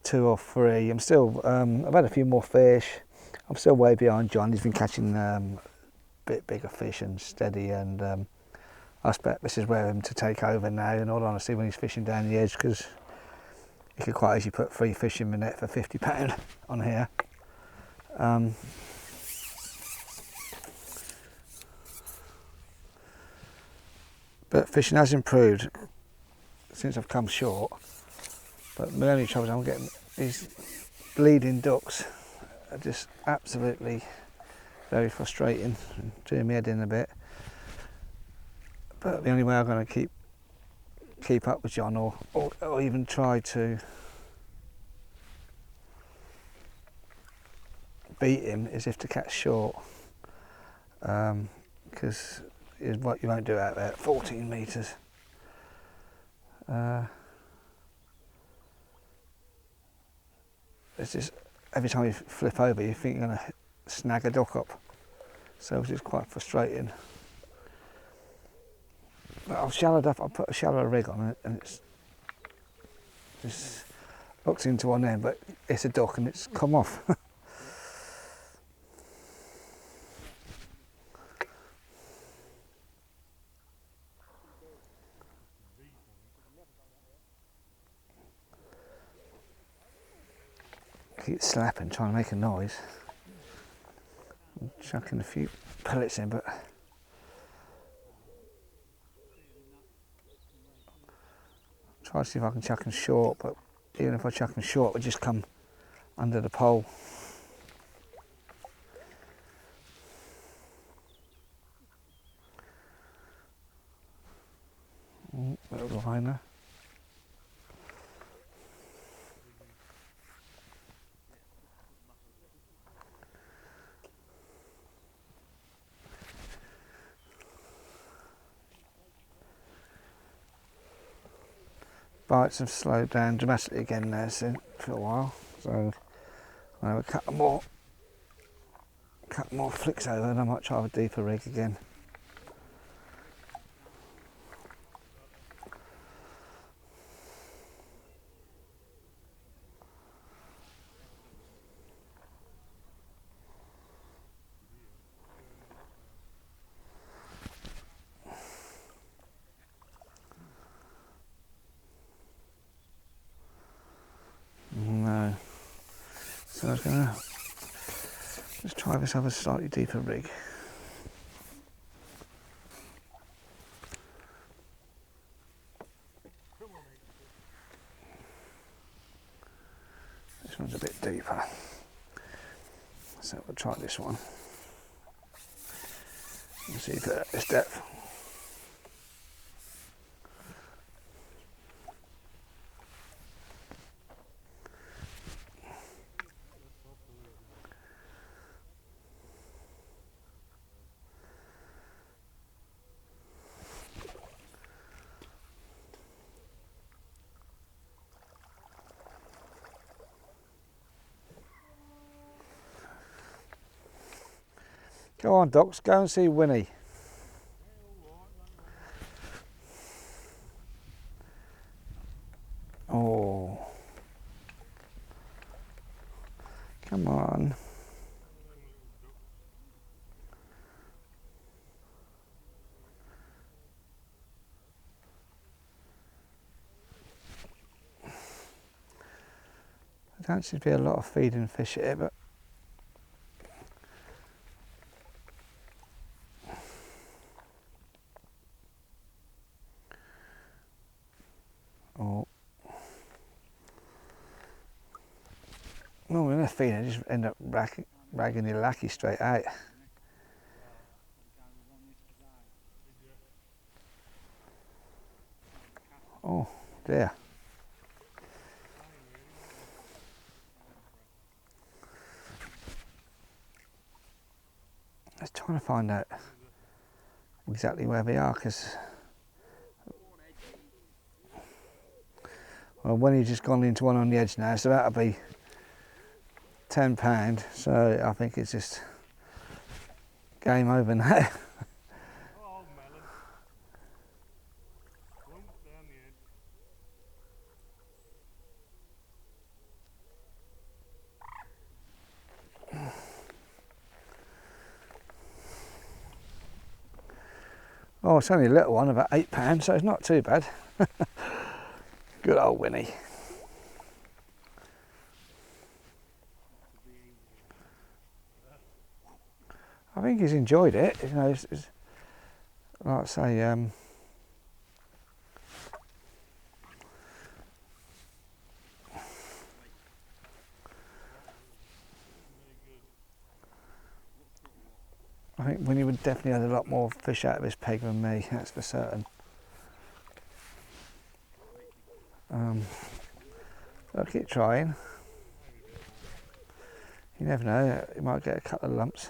2 or 3. I'm still, I've had a few more fish. I'm still way behind John. He's been catching a bit bigger fish and steady, and I expect this is where him to take over now, in all honesty, when he's fishing down the edge, because you could quite easily put 3 fish in the net for £50 on here. But fishing has improved since I've come short. But my only trouble is I'm getting these bleeding ducks are just absolutely very frustrating and doing my head in a bit. But the only way I'm going to keep up with John, or even try to beat him, is if to catch short, because what you won't do out there at 14 metres. It's just every time you flip over, you think you're going to snag a duck up, so it's just quite frustrating. But I've shallowed up. I put a shallow rig on it, and it's just hooks into one end, but it's a duck, and it's come off. Keep slapping, trying to make a noise. I'm chucking a few pellets in, but try to see if I can chuck them short, but even if I chuck them short, it would just come under the pole. Little liner. Bites have slowed down dramatically again now for a while, so I'll have a couple more flicks over, and I might try with a deeper rig again. No. So I was going to just try this other slightly deeper rig. This one's a bit deeper, so we'll try this one and see if at this depth. Go on, ducks, go and see Winnie. Oh, come on. There don't seem to be a lot of feeding fish here, but normally when they're feeding, they just end up ragging your lackey straight out. Oh dear. I was trying to find out exactly where they are, because well, when he's just gone into one on the edge now, so that'll be £10, so I think it's just game over now. Oh, it's only a little one, about £8, so it's not too bad. Good old Winnie. I think he's enjoyed it. You know, it's like I say, I think Winnie would definitely have a lot more fish out of his peg than me, that's for certain. I'll keep trying. You never know, you might get a couple of lumps.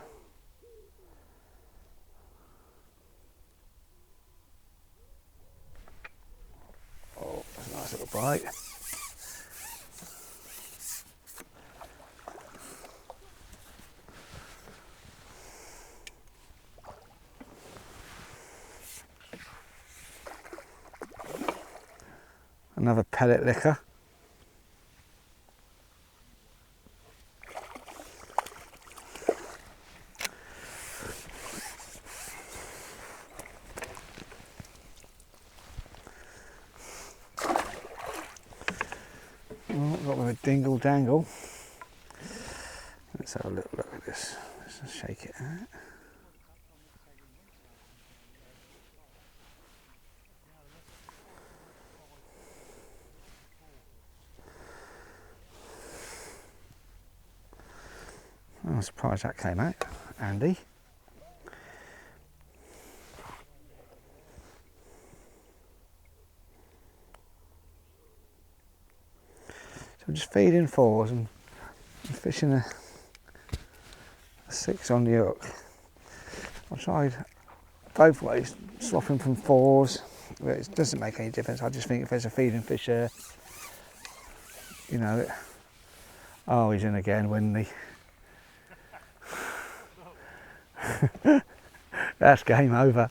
Oh, that's a nice little bite. Another pellet liquor. Oh, got with a dingle dangle. Let's have a little look at this. Let's just shake it out. I'm surprised that came out, Andy. So I'm just feeding fours and fishing a 6 on the hook. I tried both ways, swapping from fours, but it doesn't make any difference. I just think if there's a feeding fish there, you know it. Oh, he's in again, Winnie. That's game over.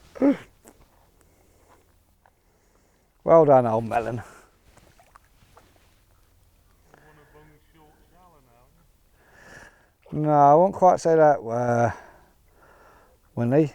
Well done, old melon. No, I won't quite say that, Winnie.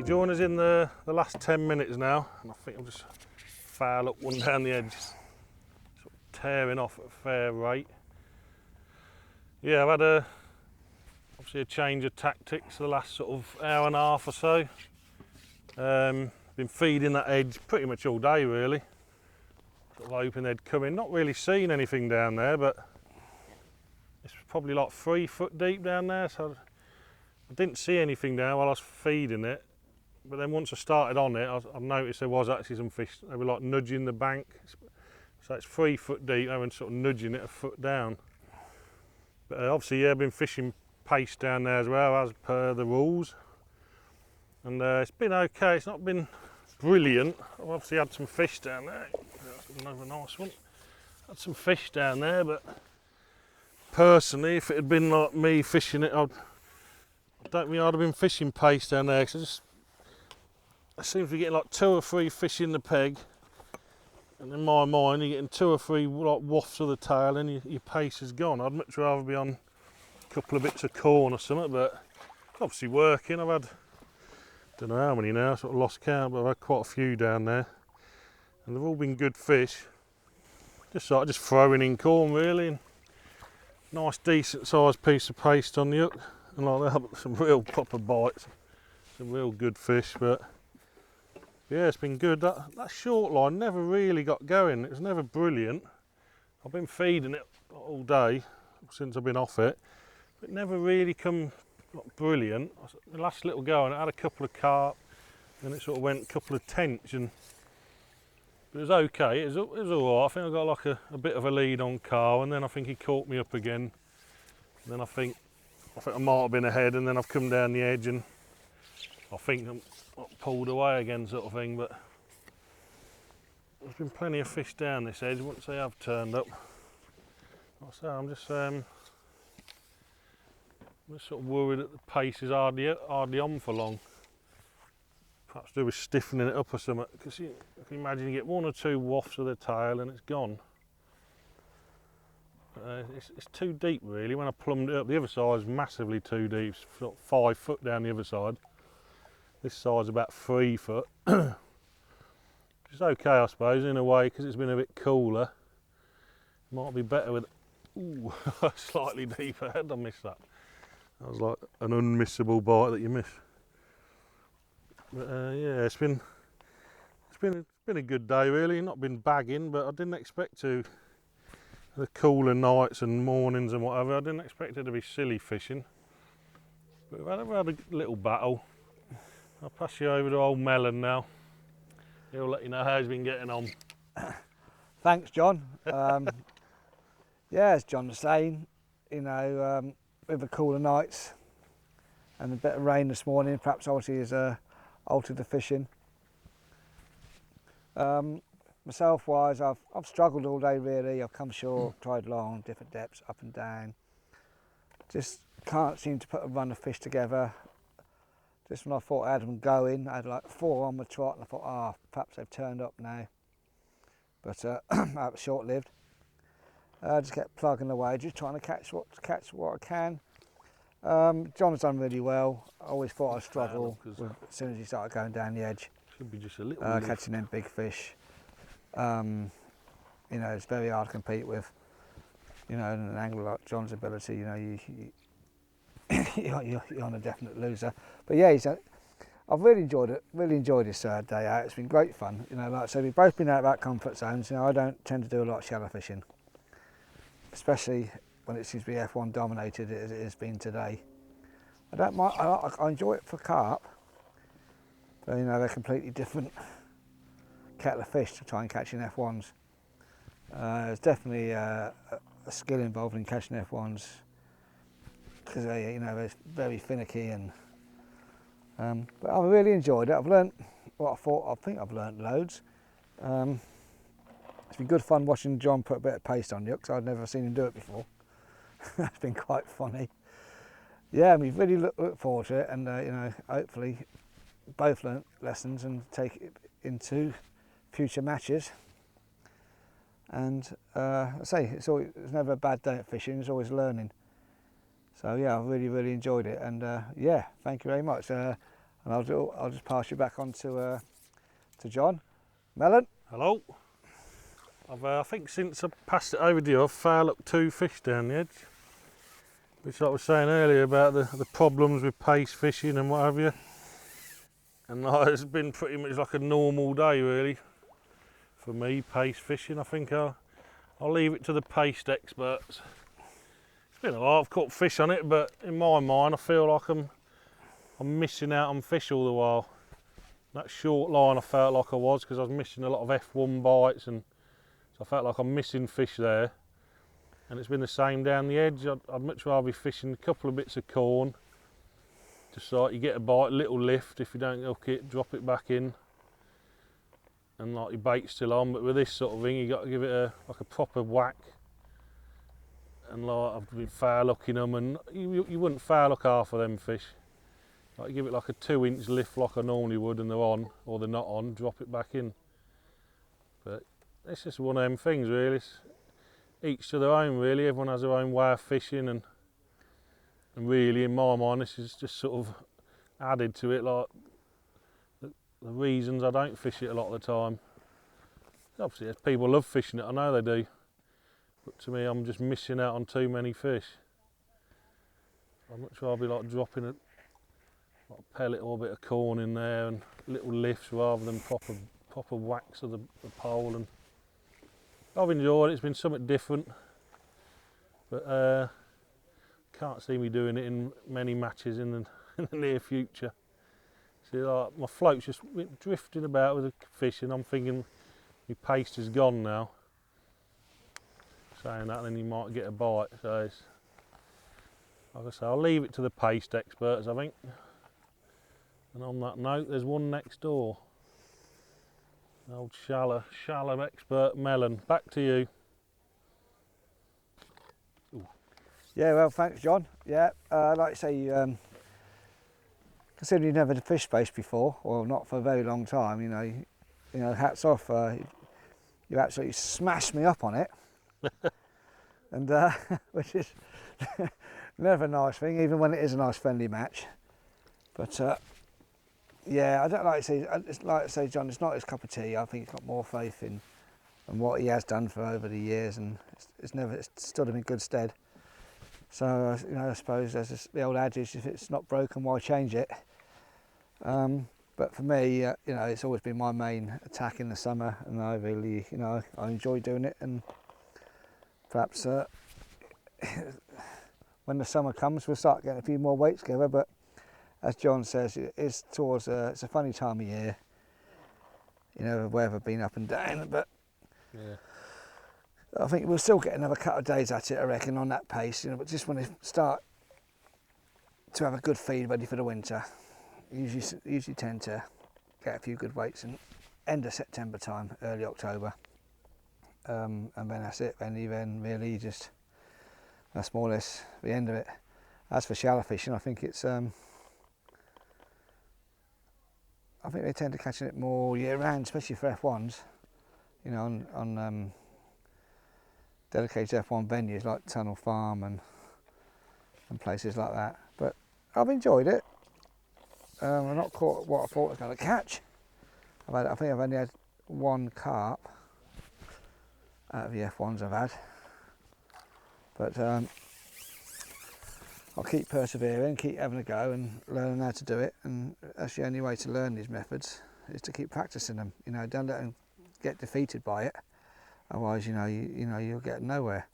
Join us in the last 10 minutes now, and I think I'll just foul up one down the edge. Sort of tearing off at a fair rate. Yeah, I've had obviously a change of tactics the last sort of hour and a half or so. Been feeding that edge pretty much all day really. Sort of hoping they'd come in. Not really seen anything down there, but it's probably like 3 foot deep down there, so I didn't see anything down while I was feeding it. But then once I started on it, I noticed there was actually some fish. They were like nudging the bank. So it's 3 foot deep, they were sort of nudging it a foot down. But obviously, yeah, I've been fishing paste down there as well, as per the rules. And it's been okay, it's not been brilliant. I've obviously had some fish down there. That's another nice one. Had some fish down there, but personally, if it had been like me fishing it, I don't think I'd have been fishing paste down there, because I seem to be getting like 2 or 3 fish in the peg, and in my mind you're getting 2 or 3 like wafts of the tail and your pace is gone. I'd much rather be on a couple of bits of corn or something, but it's obviously working. I've had, don't know how many now, sort of lost count, but I've had quite a few down there, and they've all been good fish. Just sort of just throwing in corn really, and nice decent sized piece of paste on the hook, and like that, some real proper bites, some real good fish. But yeah, it's been good. That short line never really got going. It was never brilliant. I've been feeding it all day since I've been off it, but it never really come brilliant. The last little go and I had a couple of carp, and it sort of went a couple of tench, and it was okay. It was all right. I think I got like a bit of a lead on Carl, and then I think he caught me up again. And then I think I might have been ahead, and then I've come down the edge, and I think I'm pulled away again, sort of thing. But there's been plenty of fish down this edge once they have turned up. Like I say, I'm just sort of worried that the pace is hardly on for long. Perhaps do with stiffening it up or something, because you can imagine you get 1 or 2 wafts of the tail and it's gone. It's too deep really. When I plumbed it up, the other side is massively too deep. It's 5 foot down the other side. This side's about 3 foot. Which is okay, I suppose, in a way, because it's been a bit cooler. Might be better with slightly deeper head. I missed that. That was like an unmissable bite that you miss. But yeah, it's been a good day really. Not been bagging, but I didn't expect to. The cooler nights and mornings and whatever, I didn't expect it to be silly fishing. But we've had a little battle. I'll pass you over to old Melon now. He'll let you know how he's been getting on. Thanks, John. Yeah, as John was saying, you know, with the cooler nights and a bit of rain this morning, perhaps obviously has altered the fishing. Myself wise, I've struggled all day really. I've come short, tried long, different depths, up and down. Just can't seem to put a run of fish together. Just when I thought I had them going, I had like 4 on the trot, and I thought, perhaps they've turned up now. But that was short-lived. I just kept plugging away, just trying to catch what I can. John's done really well. I always thought I'd struggle as soon as he started going down the edge. Should be just a little catching them big fish. You know, it's very hard to compete with. You know, an angler like John's ability. You know, you're on a definite loser. But yeah, I've really enjoyed it. Really enjoyed this day out. It's been great fun. You know, like I said, we've both been out of our comfort zones. You know, I don't tend to do a lot of shallow fishing, especially when it seems to be F1 dominated as it has been today. I don't mind. I enjoy it for carp. But, you know, they're completely different kettle of fish to try and catch in F1s. There's definitely a skill involved in catching F1s because they, you know, they're very finicky, and but I've really enjoyed it. I've learnt what I thought. I think I've learnt loads. It's been good fun watching John put a bit of paste on the hook, because I'd never seen him do it before. It's been quite funny. Yeah, we've really looked forward to it, and you know, hopefully both learnt lessons and take it into future matches. And I say, it's never a bad day at fishing. It's always learning. So yeah, I've really enjoyed it, and yeah, thank you very much. And I'll just pass you back on to John. Melon. Hello. I think since I passed it over to you, I've fouled up 2 fish down the edge. Which I was saying earlier about the problems with pace fishing and what have you. And it's been pretty much like a normal day really for me, pace fishing. I think I'll leave it to the pace experts. It's been alright, I've caught fish on it, but in my mind I feel like I'm missing out on fish all the while. That short line I felt like I was, because I was missing a lot of F1 bites, and so I felt like I'm missing fish there. And it's been the same down the edge. I'd much rather be fishing a couple of bits of corn, just so you get a bite, little lift. If you don't hook it, drop it back in, and like your bait's still on. But with this sort of thing, you got to give it like a proper whack. And like I've been foul hooking them, and you wouldn't foul hook half of them fish. Like you give it like a 2-inch lift like I normally would, and they're on, or they're not on. Drop it back in. But it's just one of them things, really. Each to their own really, everyone has their own way of fishing, and really in my mind this is just sort of added to it, like the reasons I don't fish it a lot of the time. Obviously people love fishing it, I know they do, but to me I'm just missing out on too many fish. I'd much rather be like dropping a pellet or a bit of corn in there and little lifts rather than proper whacks of the pole. And I've enjoyed it, it's been something different, but can't see me doing it in many matches in the near future. See, like, my float's just drifting about with the fish, and I'm thinking my paste is gone now. Saying that, then you might get a bite. So it's, like I say, I'll leave it to the paste experts, I think. And on that note, there's one next door. The old shallow expert Melon. Back to you. Ooh. Yeah, well, thanks, John. Yeah, like you say, considering you've never fished space before, or not for a very long time, you know, hats off. You absolutely smashed me up on it, and which is never a nice thing, even when it is a nice friendly match. But yeah, I don't like to say. It's like I say, John. It's not his cup of tea. I think he's got more faith in what he has done for over the years, and it's stood him in good stead. So you know, I suppose there's the old adage: if it's not broken, why change it? But for me, you know, it's always been my main attack in the summer, and I really, you know, I enjoy doing it. And perhaps when the summer comes, we'll start getting a few more weights together. But as John says, it's towards it's a funny time of year. You know, the weather been up and down, but Yeah. I think we'll still get another couple of days at it, I reckon, on that pace. You know, but just when they start to have a good feed ready for the winter, usually tend to get a few good weights in end of September time, early October, and then that's it. Then really just that's more or less the end of it. As for shallow fishing, I think it's I think they tend to catch it more year round, especially for F1s. You know, on dedicated F1 venues like Tunnel Farm and places like that. But I've enjoyed it. I've not caught what I thought I was going to catch. I think I've only had one carp out of the F1s I've had. But I'll keep persevering, keep having a go and learning how to do it. And that's the only way to learn these methods, is to keep practicing them. You know, don't let them get defeated by it. Otherwise, you'll get nowhere.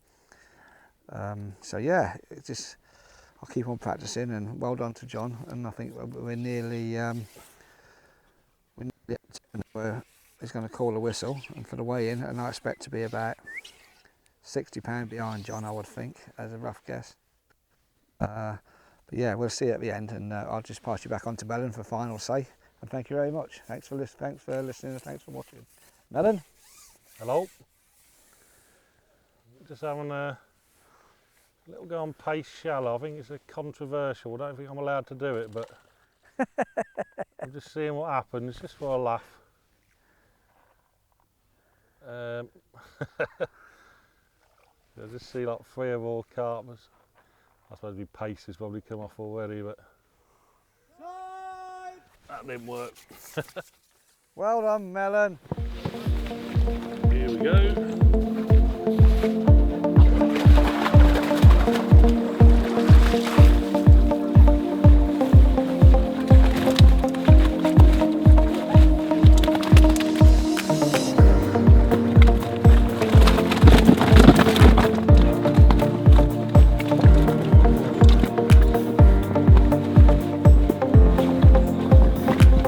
So yeah, I'll keep on practicing, and well done to John. And I think we're nearly at the turn where he's going to call a whistle and for the weigh-in, and I expect to be about £60 behind John, I would think, as a rough guess. But yeah, we'll see at the end, and I'll just pass you back on to Melon for final say. And thank you very much. Thanks for listening, and thanks for watching. Melon. Hello. Just having a little go on Pellet Shallow. I think it's a controversial. I don't think I'm allowed to do it, but I'm just seeing what happens, just for a laugh. I just see like 3 or 4 carpers. I suppose the pace has probably come off already, but that didn't work. Well done, Melon. Here we we go.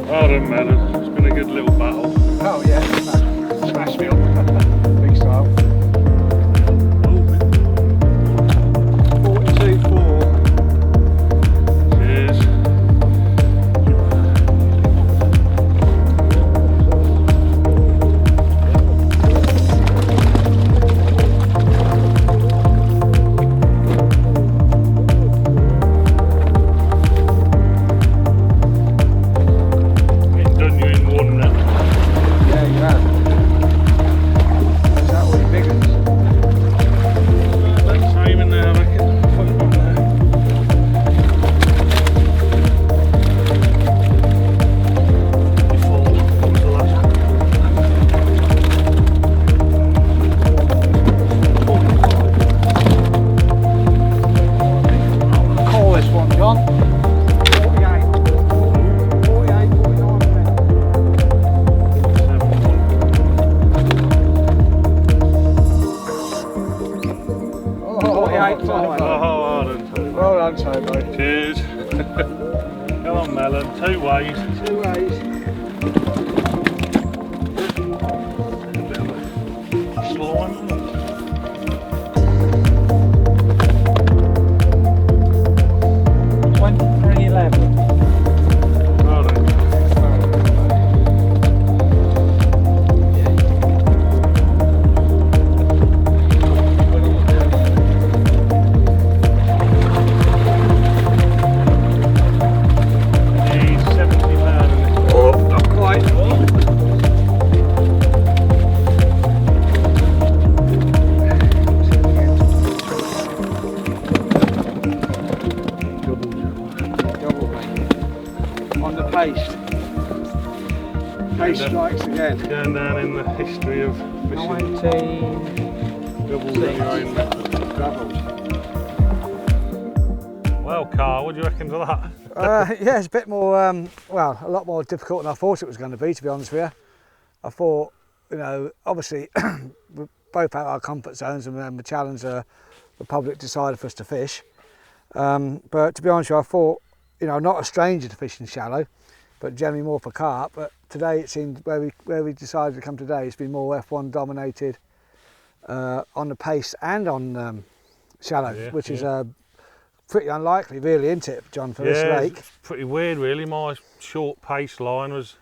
Well done, Melon. It's been a good little battle. Oh yeah, smash me up. Big style. 42.4. Cheers. Ain't done you in one now. Yeah, you have. Is that all your big ones? That's time in there, I reckon. Put it on there. Before, what was the last Call this one, John. 48. 48, 49 minutes. 48, Oh, well done. Well done, Tobo. Cheers. Come on, Melon. 2 ways. 2 ways. A bit of a slime. 23.11. Well done. He's 70 pound in this. Oh, not quite. Double bacon. On the paste. Paste strikes again. Going down in the history of fishing 19 doubles in your own method. doubles. Well, Carl, what do you reckon to that? Yeah, it's a bit more, well, a lot more difficult than I thought it was going to be honest with you. I thought, you know, obviously we're both out of our comfort zones and the challenge the public decided for us to fish. But to be honest with you, I thought, you know, I'm not a stranger to fishing shallow, but generally more for carp. But today it seemed, where we decided to come today, it's been more F1 dominated on the pace and on shallow, Yeah, which is yeah. pretty unlikely really, isn't it, John, for this lake? It's pretty weird really. My short pace line was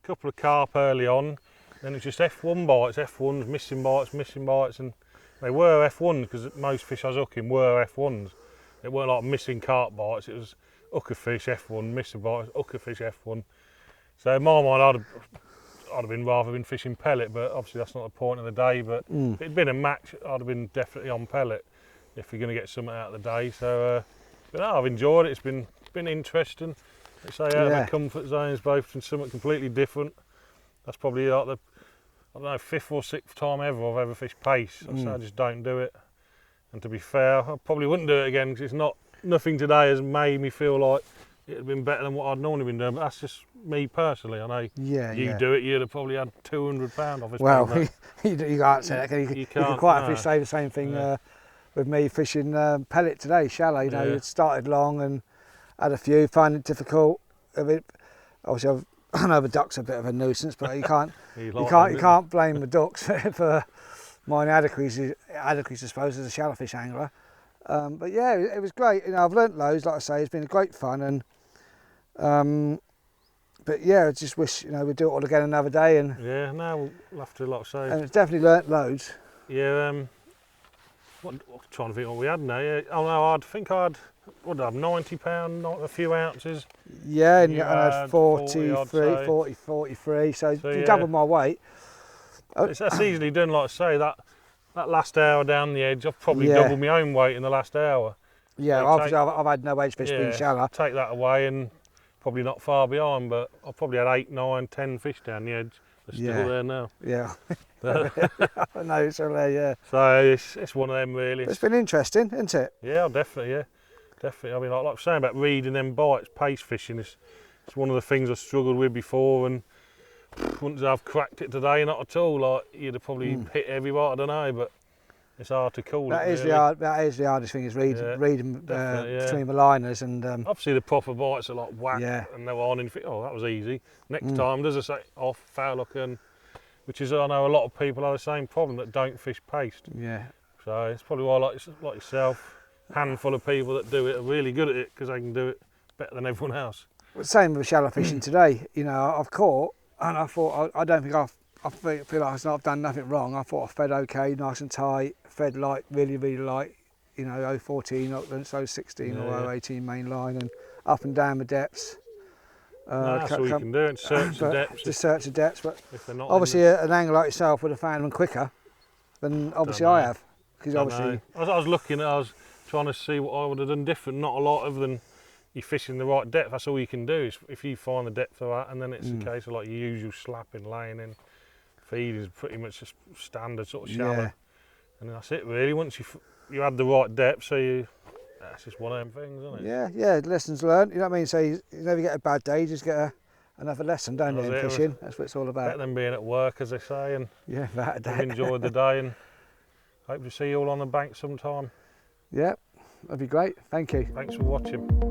a couple of carp early on, then it's just F1 bites, F1s, missing bites, and they were F1s because most fish I was hooking were F1s. It weren't like missing carp bites, it was hooker fish F1, missing bites, hooker fish F1. So in my mind I'd have been rather been fishing pellet, but obviously that's not the point of the day. But if it'd been a match, I'd have been definitely on pellet if you're going to get something out of the day. So but no, I've enjoyed it. It's been interesting. Let's say out of Yeah. the comfort zones, both in something completely different. That's probably like the, I don't know, 5th or 6th time ever I've ever fished pace. So I just don't do it. And to be fair, I probably wouldn't do it again because it's nothing today has made me feel like it'd been better than what I'd normally been doing. But that's just me personally. I know you do it, you'd have probably had £200 off this. Well, you can't say that. You can't, can quite no. happily say the same thing Yeah. with me fishing pellet today, shallow. You know, Yeah. it started long and had a few, found it difficult. Obviously, I know the duck's a bit of a nuisance, but you can't you can't blame the ducks for my inadequacies, I suppose, as a shallowfish angler. But yeah, it was great. You know, I've learnt loads. Like I say, it's been great fun, and but yeah, I just wish, you know, we'd do it all again another day. And yeah, no, we'll have to, like I say. and it's definitely learnt loads. Yeah, I'm trying to think what we had now. Yeah. Oh no, I think I'd, what did I have, £90, not a few ounces. Yeah, and You I had had 40 odd, 43, so you yeah. doubled my weight. That's easily done, like I say, that last hour down the edge, I've probably Yeah. doubled my own weight in the last hour. Yeah, So obviously I've had no edge fish being shallow. take that away and probably not far behind, but I've probably had 8, 9, 10 fish down the edge. They're still Yeah. there now. Yeah, I know, so yeah. So it's one of them really. It's been interesting, isn't it? Yeah, definitely, yeah. Definitely. I mean, like I was saying about reading them bites, pace fishing, it's one of the things I struggled with before, and wouldn't I've cracked it today, not at all. Like, you'd have probably hit every bite, I don't know, but it's hard to call That it, is really. that is the hardest thing, is reading definitely, between the liners, and Obviously the proper bites are like whack, Yeah. and they're on, and you think, oh, that was easy. Next time, does it say off, foul hook, and which is, I know a lot of people have the same problem that don't fish paced. yeah. So it's probably why, like yourself, handful of people that do it are really good at it, because they can do it better than everyone else. Well, same with shallow fishing today. You know, I've caught, and I thought I don't think I feel like I've done nothing wrong. I thought I fed okay, nice and tight, fed light, really light. You know, 014 up then, so 16 or 018 main line, and up and down the depths. That's all you can do, and search the depths. Just search the depths, but if they're not obviously an angler like yourself would have found them quicker than obviously I have, because obviously. I was looking, I was trying to see what I would have done different. Not a lot, other than you fishing the right depth. That's all you can do. Is if you find the depth of that, and then it's a case of like your usual slapping, laying in, feeding is pretty much just standard sort of shallow, Yeah. and that's it really. Once you had the right depth, so that's just one of them things, isn't it? Yeah, lessons learned. You know what I mean? So you never get a bad day, you just get another lesson, don't you, in That's it. fishing? That's what it's all Better about. than being at work, as they say, and Yeah, that I've day. enjoyed the day, and hope to see you all on the bank sometime. Yeah, that'd be great. Thank you. Thanks for watching.